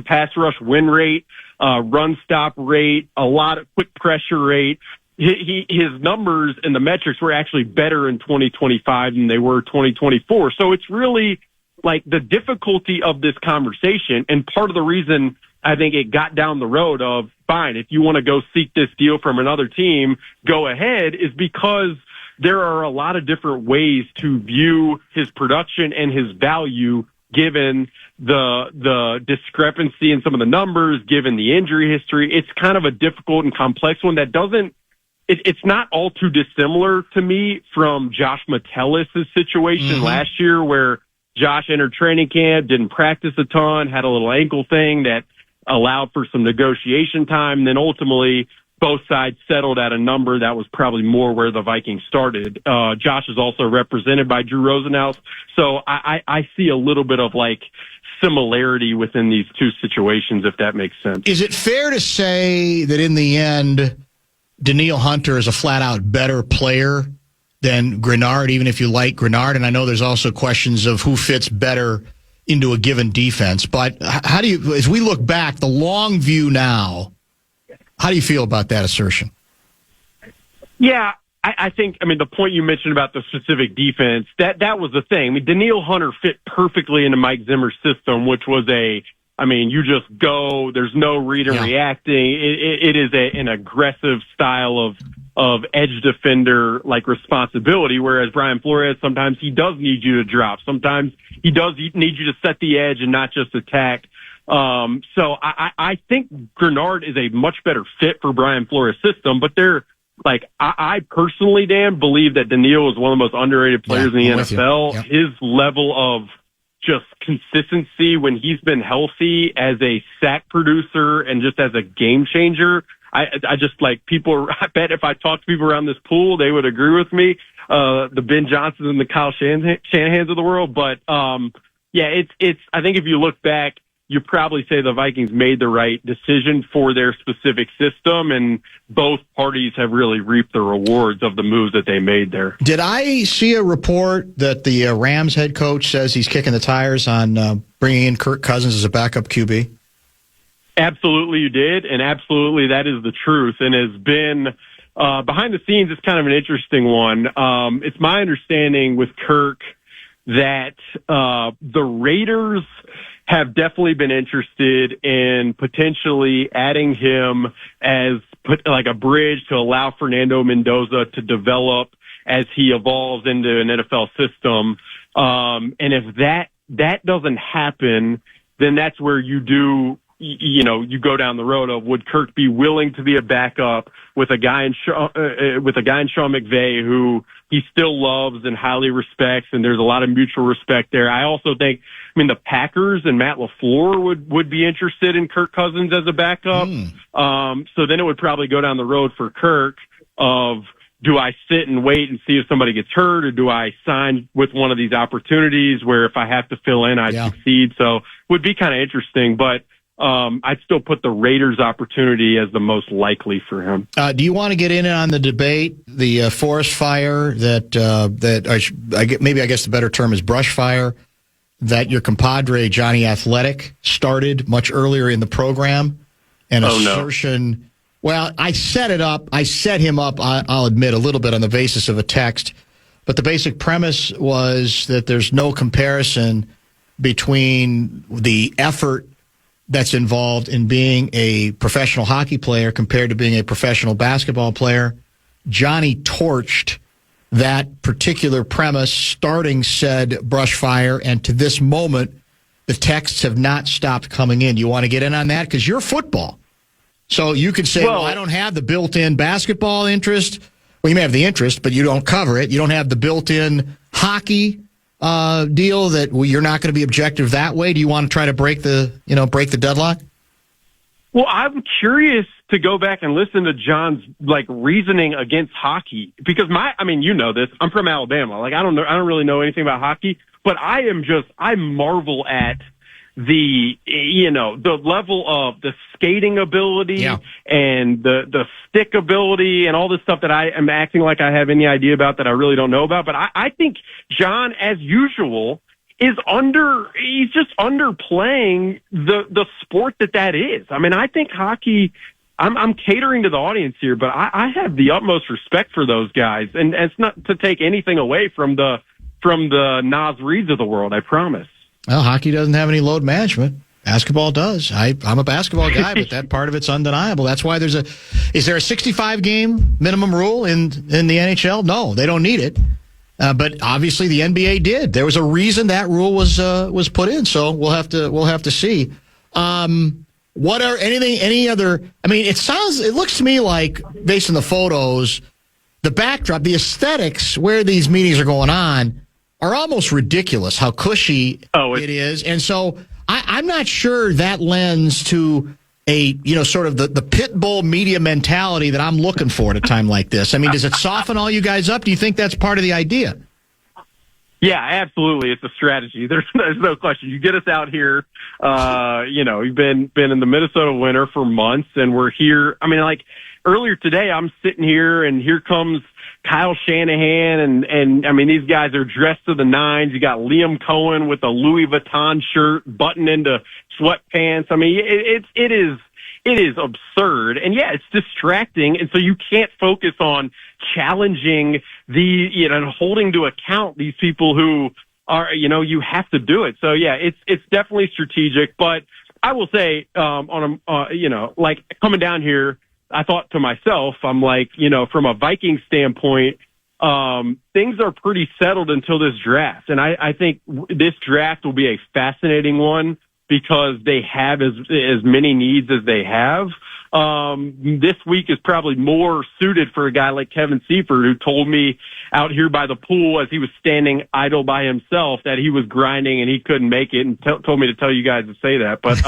pass rush win rate, run stop rate, a lot of quick pressure rate, his numbers and the metrics were actually better in 2025 than they were 2024. So it's really like the difficulty of this conversation. And part of the reason I think it got down the road of, fine, if you want to go seek this deal from another team, go ahead, is because there are a lot of different ways to view his production and his value given the discrepancy in some of the numbers, given the injury history. It's kind of a difficult and complex one that it's not all too dissimilar to me from Josh Metellus' situation last year, where Josh entered training camp, didn't practice a ton, had a little ankle thing that allowed for some negotiation time. And then ultimately both sides settled at a number that was probably more where the Vikings started. Josh is also represented by Drew Rosenhaus. So I see a little bit of like similarity within these two situations, if that makes sense. Is it fair to say that in the end, Danielle Hunter is a flat-out better player than Grenard, even if you like Grenard? And I know there's also questions of who fits better into a given defense. But how do you, as we look back, the long view now, how do you feel about that assertion? Yeah, I think, the point you mentioned about the specific defense, that was the thing. I mean, Danielle Hunter fit perfectly into Mike Zimmer's system, which was you just go, there's no read and reacting. It is an aggressive style of edge defender like responsibility, whereas Brian Flores, sometimes he does need you to drop. Sometimes he does need you to set the edge and not just attack. So I think Grenard is a much better fit for Brian Flores' system, but I personally, Dan, believe that Danielle is one of the most underrated players in the NFL. Yep. His level of just consistency when he's been healthy as a sack producer and just as a game changer. I just people, I bet if I talk to people around this pool, they would agree with me. The Ben Johnsons and the Kyle Shanahans of the world. But, it's, I think if you look back, you probably say the Vikings made the right decision for their specific system, and both parties have really reaped the rewards of the moves that they made there. Did I see a report that the Rams head coach says he's kicking the tires on bringing in Kirk Cousins as a backup QB? Absolutely you did, and absolutely that is the truth, and has been behind the scenes. It's kind of an interesting one. It's my understanding with Kirk that the Raiders have definitely been interested in potentially adding him as like a bridge to allow Fernando Mendoza to develop as he evolves into an NFL system. And if that doesn't happen, then that's where you go down the road of, would Kirk be willing to be a backup with a guy in Sean McVay who he still loves and highly respects, and there's a lot of mutual respect there. I also think, the Packers and Matt LaFleur would be interested in Kirk Cousins as a backup. So then it would probably go down the road for Kirk of, do I sit and wait and see if somebody gets hurt, or do I sign with one of these opportunities where if I have to fill in, I succeed? So would be kind of interesting, but I'd still put the Raiders' opportunity as the most likely for him. Do you want to get in on the debate, the forest fire maybe I guess the better term is brush fire, that your compadre Johnny Athletic started much earlier in the program? An assertion. No. Well, I set him up, I'll admit, a little bit on the basis of a text, but the basic premise was that there's no comparison between the effort that's involved in being a professional hockey player compared to being a professional basketball player. Johnny torched that particular premise, starting said brush fire, and to this moment, the texts have not stopped coming in. You want to get in on that? Because you're football. So you could say, well, I don't have the built-in basketball interest. Well, you may have the interest, but you don't cover it. You don't have the built-in hockey deal that you're not going to be objective that way. Do you want to try to break the deadlock? Well, I'm curious to go back and listen to John's reasoning against hockey, because you know this, I'm from Alabama. I don't really know anything about hockey, but I marvel at the level of the skating ability and the stick ability and all this stuff that I am acting like I have any idea about that I really don't know about. But I think John, as usual, he's just underplaying the sport that is. I think hockey, I'm catering to the audience here, but I have the utmost respect for those guys, and it's not to take anything away from the Naz Reeds of the world, I promise. Well, hockey doesn't have any load management. Basketball does. I'm a basketball guy, but that part of it's undeniable. That's why is there a 65-game minimum rule in the NHL? No, they don't need it. But obviously the NBA did. There was a reason that rule was put in. So we'll have to see. What are any other? It looks to me like, based on the photos, the backdrop, the aesthetics where these meetings are going on are almost ridiculous. How cushy it is, and so I'm not sure that lends to a sort of the pit bull media mentality that I'm looking for at a time like this. Does it soften all you guys up? Do you think that's part of the idea? Yeah, absolutely. It's a strategy. There's no question. You get us out here. We've been in the Minnesota winter for months, and we're here. Earlier today, I'm sitting here, and here comes Kyle Shanahan, and these guys are dressed to the nines. You got Liam Cohen with a Louis Vuitton shirt, buttoned into sweatpants. It is absurd, and it's distracting, and so you can't focus on challenging and holding to account these people who are, you have to do it. So it's definitely strategic, but I will say, coming down here, I thought to myself, I'm from a Viking standpoint, things are pretty settled until this draft. And I think this draft will be a fascinating one because they have as many needs as they have. This week is probably more suited for a guy like Kevin Seifert, who told me out here by the pool as he was standing idle by himself that he was grinding and he couldn't make it, and told me to tell you guys to say that. But,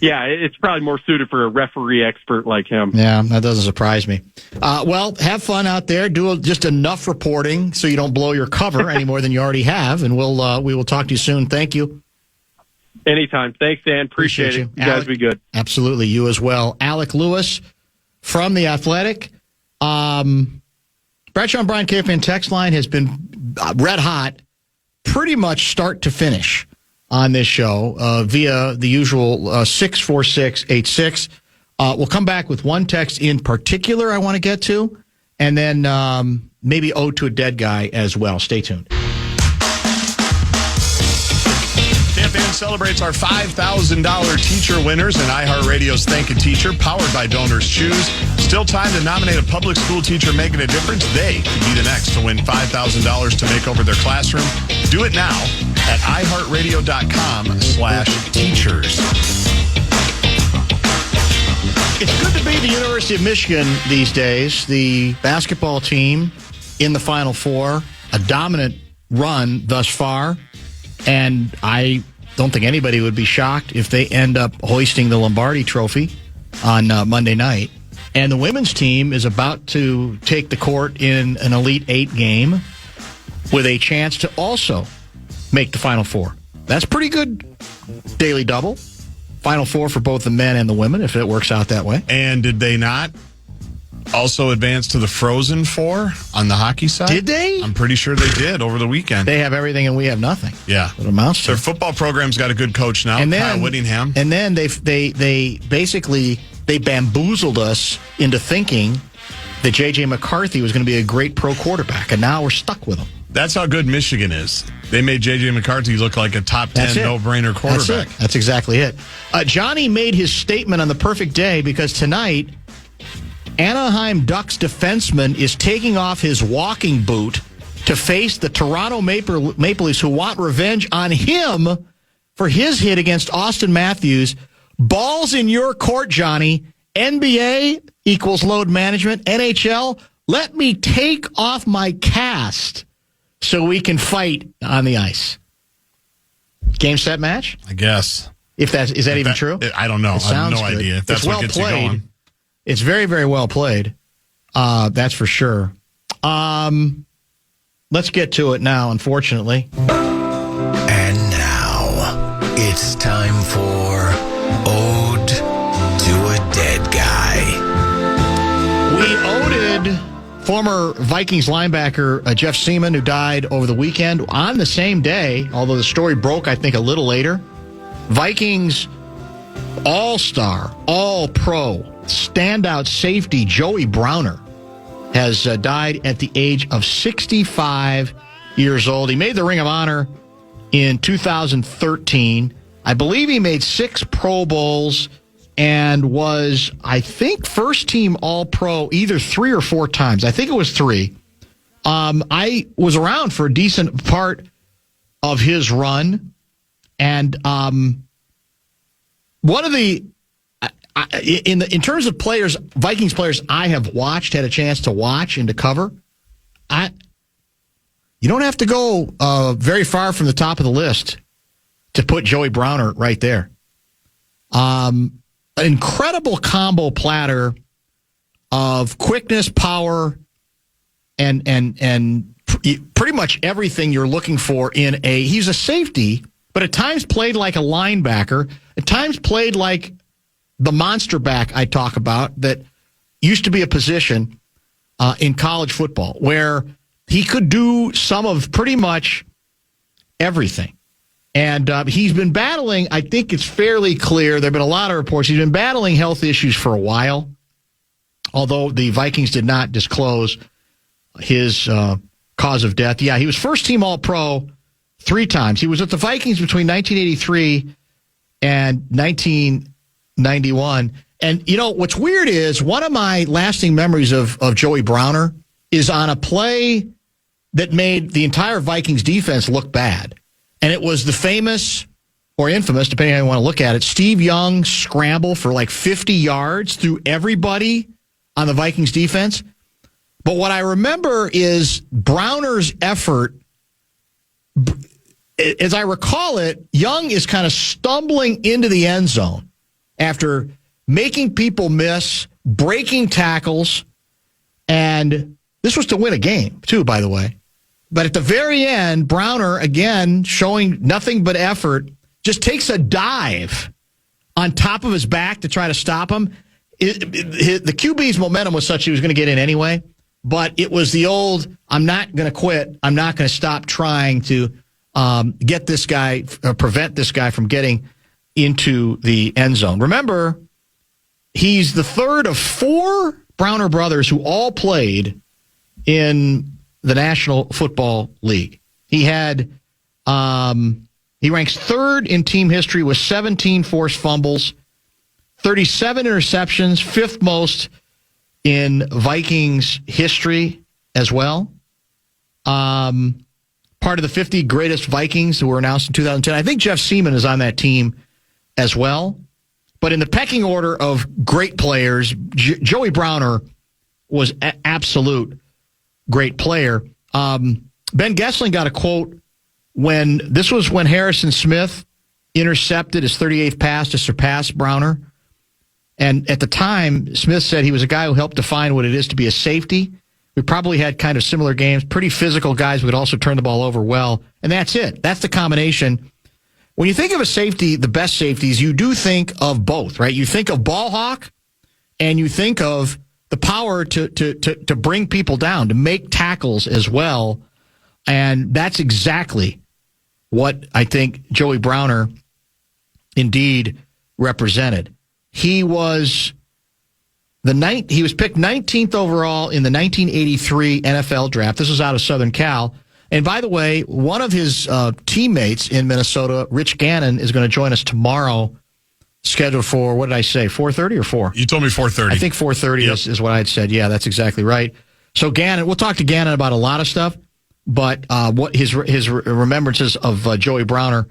it's probably more suited for a referee expert like him. Yeah, that doesn't surprise me. Well, have fun out there. Do just enough reporting so you don't blow your cover any more than you already have, and we will talk to you soon. Thank you. Anytime. Thanks, Dan. Appreciate it. You guys be good. Absolutely. You as well. Alec Lewis from The Athletic. Bradshaw and Brian KFAN text line has been red hot pretty much start to finish on this show via the usual 64686. We'll come back with one text in particular I want to get to, and then maybe ode to a dead guy as well. Stay tuned. KFAN celebrates our $5,000 teacher winners and iHeartRadio's Thank a Teacher, powered by Donors Choose. Still time to nominate a public school teacher making a difference. They could be the next to win $5,000 to make over their classroom. Do it now at iHeartRadio.com/teachers. It's good to be the University of Michigan these days. The basketball team in the Final Four, a dominant run thus far, and I don't think anybody would be shocked if they end up hoisting the Lombardi Trophy on Monday night. And the women's team is about to take the court in an Elite Eight game with a chance to also make the Final Four. That's pretty good daily double. Final Four for both the men and the women, if it works out that way. And did they not also advance to the Frozen Four on the hockey side? Did they? I'm pretty sure they did over the weekend. They have everything and we have nothing. Yeah. It amounts to. Their football program's got a good coach now, Kyle Whittingham. And then they basically bamboozled us into thinking that J.J. McCarthy was going to be a great pro quarterback, and now we're stuck with him. That's how good Michigan is. They made J.J. McCarthy look like a top 10 no-brainer quarterback. That's exactly it. Johnny made his statement on the perfect day because tonight, Anaheim Ducks defenseman is taking off his walking boot to face the Toronto Maple Leafs, who want revenge on him for his hit against Austin Matthews. Balls in your court, Johnny. NBA equals load management. NHL, let me take off my cast so we can fight on the ice. Game, set, match? I guess. Is that even true? I don't know. I have no good. idea if that's what gets you going. It's very, very well played. That's for sure. Let's get to it now, unfortunately. And now, it's time for Ode to a Dead Guy. We owed former Vikings linebacker Jeff Seaman, who died over the weekend, on the same day, although the story broke, I think, a little later. Vikings all-star, all-pro, standout safety Joey Browner has died at the age of 65 years old. He made the Ring of Honor in 2013. I believe he made 6 Pro Bowls and was, I think, first-team All-Pro either 3 or 4 times. I think it was 3. I was around for a decent part of his run, and one of the in terms of players, Vikings players I have watched, had a chance to watch and to cover, you don't have to go very far from the top of the list to put Joey Browner right there. An incredible combo platter of quickness, power, and pretty much everything you're looking for in he's a safety, but at times played like a linebacker, at times played like the monster back I talk about that used to be a position in college football where he could do some of pretty much everything. And he's been battling, I think it's fairly clear, there have been a lot of reports, he's been battling health issues for a while, although the Vikings did not disclose his cause of death. Yeah, he was first-team All-Pro 3 times. He was with the Vikings between 1983 and 1991. And, you know, what's weird is one of my lasting memories of Joey Browner is on a play that made the entire Vikings defense look bad. And it was the famous, or infamous, depending on how you want to look at it, Steve Young scramble for like 50 yards through everybody on the Vikings defense. But what I remember is Browner's effort. As I recall it, Young is kind of stumbling into the end zone after making people miss, breaking tackles, and this was to win a game, too, by the way. But at the very end, Browner, again, showing nothing but effort, just takes a dive on top of his back to try to stop him. The QB's momentum was such he was going to get in anyway, but it was the old, I'm not going to quit, I'm not going to stop trying to get this guy, prevent this guy from getting into the end zone. Remember, he's the third of 4 Browner brothers who all played in the National Football League. He had He ranks third in team history with 17 forced fumbles, 37 interceptions, fifth most in Vikings history as well. Part of the 50 greatest Vikings who were announced in 2010. I think Jeff Seaman is on that team as well. But in the pecking order of great players, Joey Browner was an absolute great player. Ben Gessling got a quote when Harrison Smith intercepted his 38th pass to surpass Browner. And at the time, Smith said he was a guy who helped define what it is to be a safety. We probably had kind of similar games, pretty physical guys who could also turn the ball over well. And that's it. That's the combination. When you think of a safety, the best safeties, you do think of both, right? You think of ball hawk, and you think of the power to bring people down, to make tackles as well. And that's exactly what I think Joey Browner indeed represented. He was picked 19th overall in the 1983 NFL draft. This was out of Southern Cal. And by the way, one of his teammates in Minnesota, Rich Gannon, is going to join us tomorrow, scheduled for, what did I say, 4:30 or 4? You told me 4:30. I think 4:30 is what I had said. Yeah, that's exactly right. So Gannon, we'll talk to Gannon about a lot of stuff, but what his remembrances of Joey Browner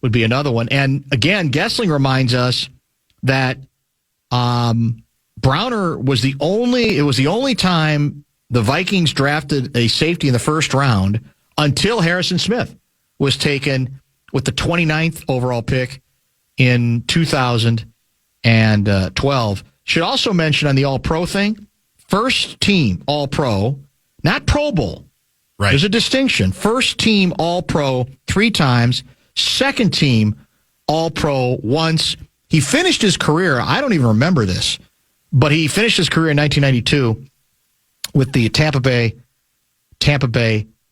would be another one. And again, Gessling reminds us that Browner was the only time the Vikings drafted a safety in the first round until Harrison Smith was taken with the 29th overall pick in 2012. Should also mention on the All-Pro thing, first team All-Pro, not Pro Bowl. Right. There's a distinction. First team All-Pro 3 times, second team All-Pro once. He finished his career, I don't even remember this, but he finished his career in 1992 with the Tampa Bay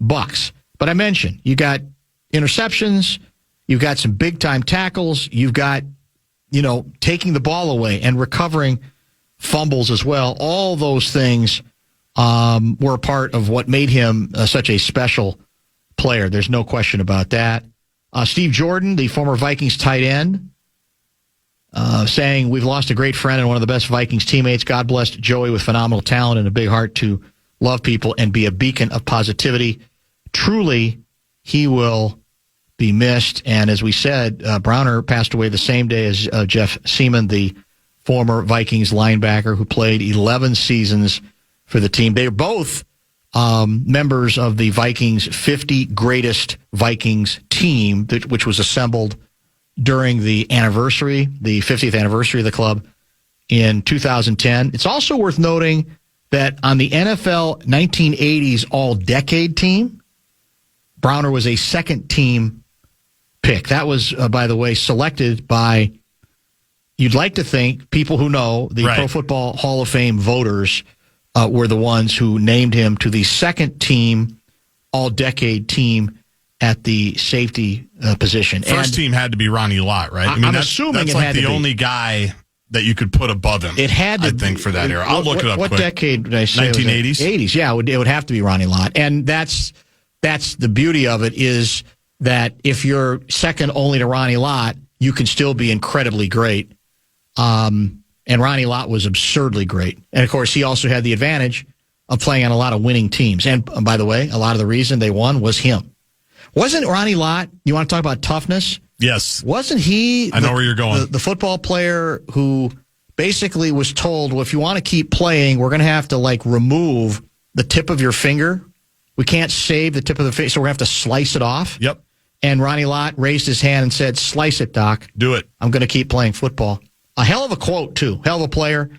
Bucks. But I mentioned, you got interceptions, you've got some big-time tackles, you've got, taking the ball away and recovering fumbles as well. All those things were a part of what made him such a special player. There's no question about that. Steve Jordan, the former Vikings tight end, saying, "We've lost a great friend and one of the best Vikings teammates. God bless Joey with phenomenal talent and a big heart to love people and be a beacon of positivity. Truly, he will be missed." And as we said, Browner passed away the same day as Jeff Seaman, the former Vikings linebacker who played 11 seasons for the team. They are both members of the Vikings 50 Greatest Vikings team, which was assembled during the 50th anniversary of the club in 2010. It's also worth noting that on the NFL 1980s All-Decade team, Browner was a second-team pick. That was, by the way, selected by, you'd like to think, people who know, the Pro Football Hall of Fame voters were the ones who named him to the second-team All-Decade team at the safety position. First team had to be Ronnie Lott, right? I'm assuming that's it like had the to be. only guy that you could put above him. It had to, I think, for that era. I'll look it up what quick. Decade did I say? 1980s? 80s, yeah. It would have to be Ronnie Lott. And that's the beauty of it, is that if you're second only to Ronnie Lott, you can still be incredibly great. And Ronnie Lott was absurdly great. And, of course, he also had the advantage of playing on a lot of winning teams. And, by the way, a lot of the reason they won was him. Wasn't Ronnie Lott, you want to talk about toughness? Yes. Wasn't he I know where you're going. The football player who basically was told, well, if you want to keep playing, we're going to have to, remove the tip of your finger. We can't save the tip of the finger, so we're going to have to slice it off. Yep. And Ronnie Lott raised his hand and said, "Slice it, Doc. Do it. I'm going to keep playing football." A hell of a quote, too. Hell of a player,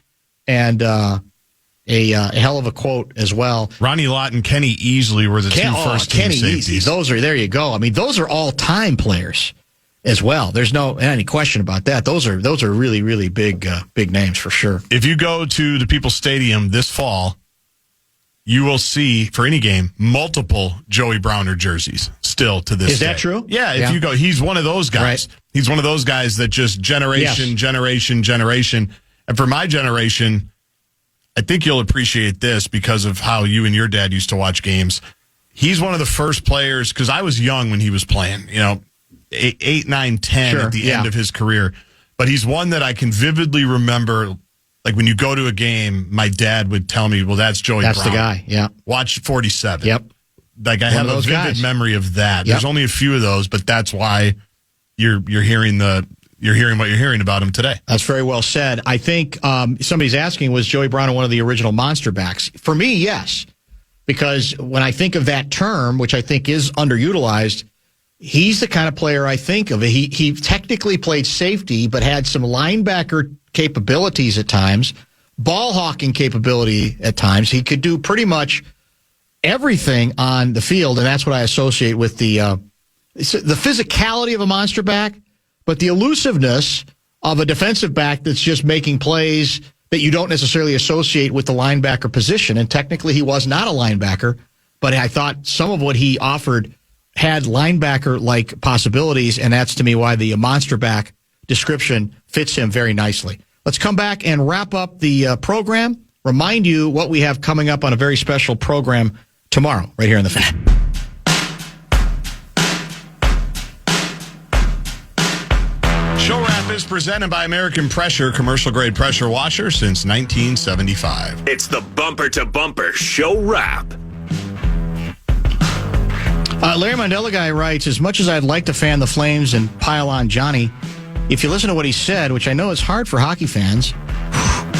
and a hell of a quote as well. Ronnie Lott and Kenny Easley were the two first-team safeties. There you go. I mean, those are all-time players as well. There's no any question about that. Those are really, really big names for sure. If you go to the People's Stadium this fall, you will see, for any game, multiple Joey Browner jerseys still to this day. Is that true? Yeah, if you go, he's one of those guys. Right. He's one of those guys that just generation. And for my generation, I think you'll appreciate this because of how you and your dad used to watch games. He's one of the first players, because I was young when he was playing, 8, 9, 10 Sure, at the end of his career. But he's one that I can vividly remember. Like when you go to a game, my dad would tell me, well, that's Joey Brown. That's the guy, yeah. Watch 47. Yep. Like I have a vivid guys. memory of that. Yep. There's only a few of those, but that's why you're hearing what you're hearing about him today. That's very well said. I think somebody's asking, was Joey Brown one of the original monster backs? For me, yes. Because when I think of that term, which I think is underutilized, he's the kind of player I think of. He technically played safety, but had some linebacker capabilities at times, ball hawking capability at times. He could do pretty much everything on the field, and that's what I associate with the physicality of a monster back, but the elusiveness of a defensive back that's just making plays that you don't necessarily associate with the linebacker position. And technically he was not a linebacker, but I thought some of what he offered had linebacker-like possibilities, and that's to me why the monster back description fits him very nicely. Let's come back and wrap up the program. Remind you what we have coming up on a very special program tomorrow, right here in the Fan. Show Wrap is presented by American Pressure, commercial-grade pressure washer since 1975. It's the bumper-to-bumper Show Wrap. Larry Mandela guy writes, as much as I'd like to fan the Flames and pile on Johnny, if you listen to what he said, which I know is hard for hockey fans,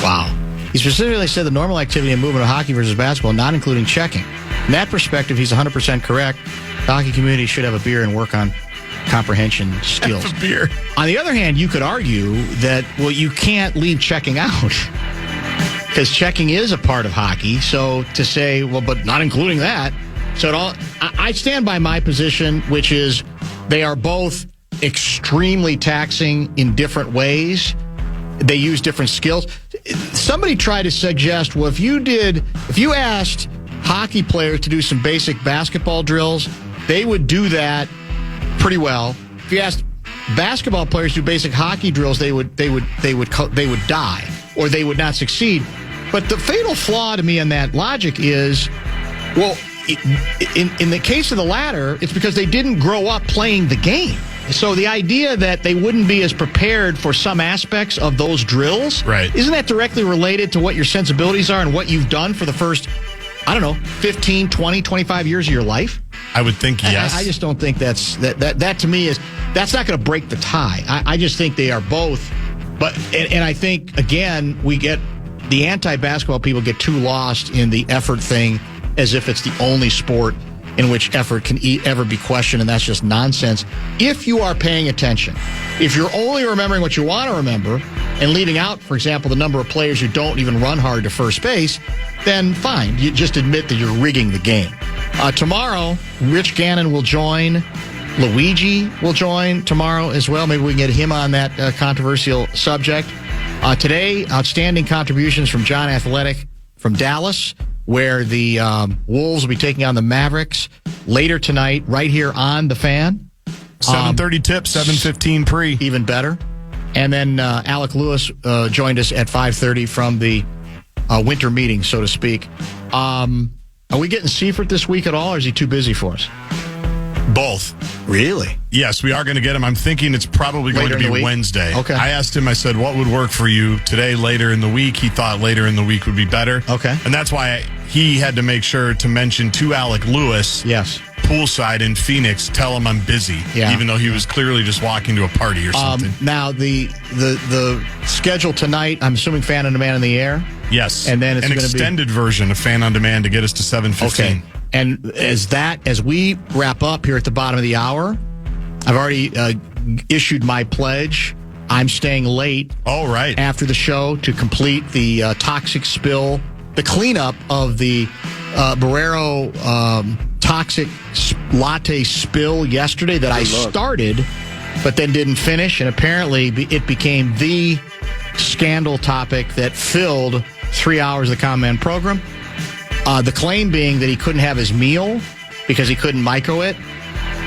wow. He specifically said the normal activity and movement of hockey versus basketball, not including checking. From that perspective, he's 100% correct. The hockey community should have a beer and work on comprehension skills. Have a beer. On the other hand, you could argue that, well, you can't leave checking out because checking is a part of hockey. So to say, well, but not including that. So I stand by my position, which is they are both extremely taxing in different ways. They use different skills. Somebody tried to suggest, well, if you asked hockey players to do some basic basketball drills, they would do that pretty well. If you asked basketball players to do basic hockey drills, they would die or they would not succeed. But the fatal flaw to me in that logic is, well, in the case of the latter, it's because they didn't grow up playing the game. So the idea that they wouldn't be as prepared for some aspects of those drills, right, isn't that directly related to what your sensibilities are and what you've done for the first, 15, 20, 25 years of your life? I would think yes. I just don't think that to me is, that's not going to break the tie. I just think they are both. And I think, again, we get the anti-basketball people get too lost in the effort thing as if it's the only sport in which effort can ever be questioned, and that's just nonsense. If you are paying attention, if you're only remembering what you want to remember and leaving out, for example, the number of players who don't even run hard to first base, then fine. You just admit that you're rigging the game. Tomorrow, Rich Gannon will join. Luigi will join tomorrow as well. Maybe we can get him on that controversial subject. Today, outstanding contributions from John Athletic from Dallas, where the Wolves will be taking on the Mavericks later tonight, right here on The Fan. 7:30 tip, 7:15 pre. Even better. And then Alec Lewis joined us at 5:30 from the winter meeting, so to speak. Are we getting Seifert this week at all, or is he too busy for us? Both. Really? Yes, we are going to get him. I'm thinking it's probably going to be Wednesday. Okay. I asked him, I said, what would work for you today, later in the week? He thought later in the week would be better. Okay. And that's why he had to make sure to mention to Alec Lewis, yes, poolside in Phoenix, tell him I'm busy, even though he was clearly just walking to a party or something. Now, the schedule tonight, I'm assuming Fan on Demand in the air? Yes. And then it's an going to be extended version of Fan on Demand to get us to 7:15. Okay. And as we wrap up here at the bottom of the hour, I've already issued my pledge. I'm staying late. All right. After the show to complete the toxic spill, the cleanup of the Barrero toxic latte spill yesterday that I started, but then didn't finish. And apparently it became the scandal topic that filled 3 hours of the Common program. The claim being that he couldn't have his meal because he couldn't micro it,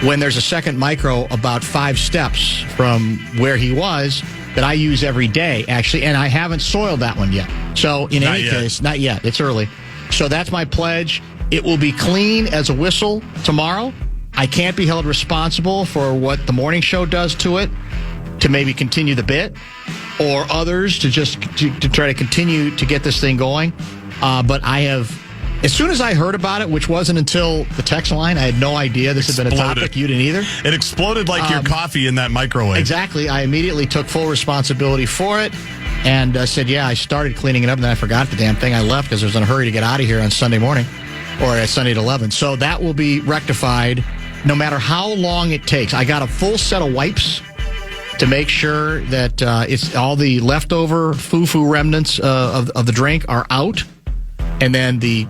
when there's a second micro about 5 steps from where he was that I use every day, actually, and I haven't soiled that one yet. So in any case, not yet. It's early. So that's my pledge. It will be clean as a whistle tomorrow. I can't be held responsible for what the morning show does to it, to maybe continue the bit, or others to try to continue to get this thing going. But I have, as soon as I heard about it, which wasn't until the text line, I had no idea this had been a topic. You didn't either. It exploded like your coffee in that microwave. Exactly. I immediately took full responsibility for it and said, I started cleaning it up, and then I forgot the damn thing. I left because I was in a hurry to get out of here on Sunday morning, or at Sunday at 11. So that will be rectified no matter how long it takes. I got a full set of wipes to make sure that it's all the leftover foo-foo remnants of the drink are out. And then the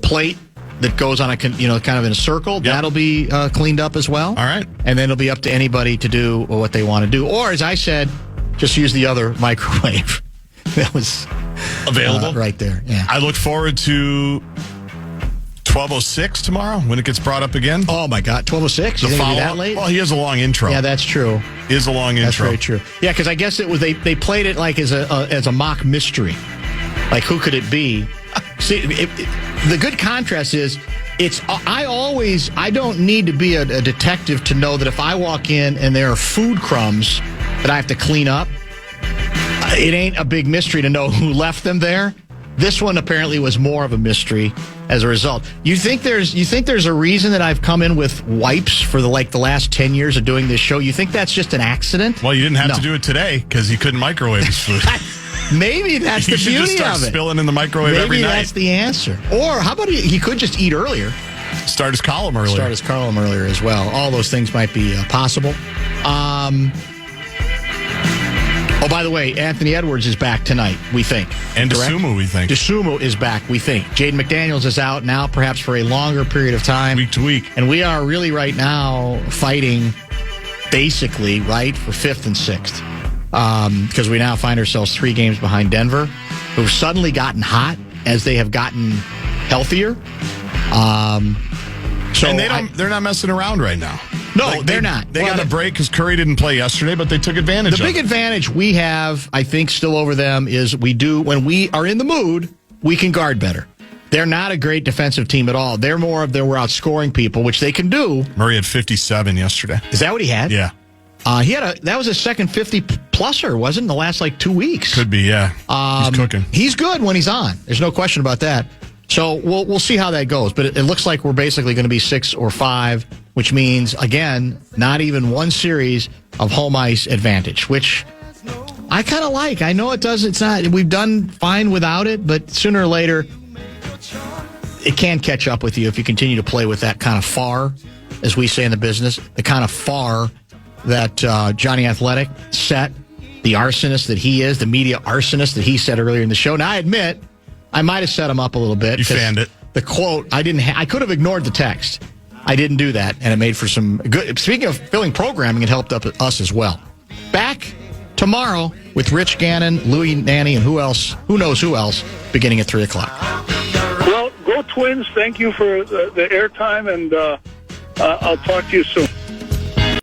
plate that goes on kind of in a circle, that'll be cleaned up as well. All right. And then it'll be up to anybody to do what they want to do. Or, as I said, just use the other microwave that was available right there. Yeah. I look forward to 12:06 tomorrow when it gets brought up again. Oh my God, 12:06. You think it'll be that late? Well, he has a long intro. Yeah, that's true. He has a long intro. That's very true. Yeah, because I guess it was they played it like as a mock mystery. Like, who could it be? See, the good contrast is I don't need to be a detective to know that if I walk in and there are food crumbs that I have to clean up, it ain't a big mystery to know who left them there. This one apparently was more of a mystery as a result. You think there's a reason that I've come in with wipes for the last 10 years of doing this show? You think that's just an accident? Well, you didn't have to do it today because you couldn't microwave his food. Maybe that's the beauty just start of it. Spilling in the microwave every night. Maybe that's the answer. Or how about he could just eat earlier. Start his column earlier as well. All those things might be possible. Oh, by the way, Anthony Edwards is back tonight, we think. And DeSumo, we think. DeSumo is back, we think. Jaden McDaniels is out now, perhaps for a longer period of time. Week to week. And we are really right now fighting, basically, right, for 5th and 6th. Because we now find ourselves 3 games behind Denver, who've suddenly gotten hot as they have gotten healthier. And they're not messing around right now. No, they're not. They got a break because Curry didn't play yesterday, but they took advantage of it. The big advantage we have, I think, still over them is when we are in the mood, we can guard better. They're not a great defensive team at all. They're more of we're outscoring people, which they can do. Murray had 57 yesterday. Is that what he had? Yeah. That was his second 50-pluser, wasn't it, in the last 2 weeks? Could be, yeah. He's cooking. He's good when he's on. There's no question about that. So we'll see how that goes. But it looks like we're basically going to be 6 or 5, which means, again, not even one series of home ice advantage, which I kind of like. I know it's not. We've done fine without it, but sooner or later, it can catch up with you if you continue to play with that kind of far, as we say in the business, the kind of far that Johnny Athletic set, the arsonist that he is, the media arsonist that he said earlier in the show. Now, I admit, I might have set him up a little bit. You fanned it. The quote, I could have ignored the text. I didn't do that, and it made for some good. Speaking of filling programming, it helped us as well. Back tomorrow with Rich Gannon, Louie Nanny, and who knows who else, beginning at 3 o'clock. Well, go Twins. Thank you for the airtime, and I'll talk to you soon.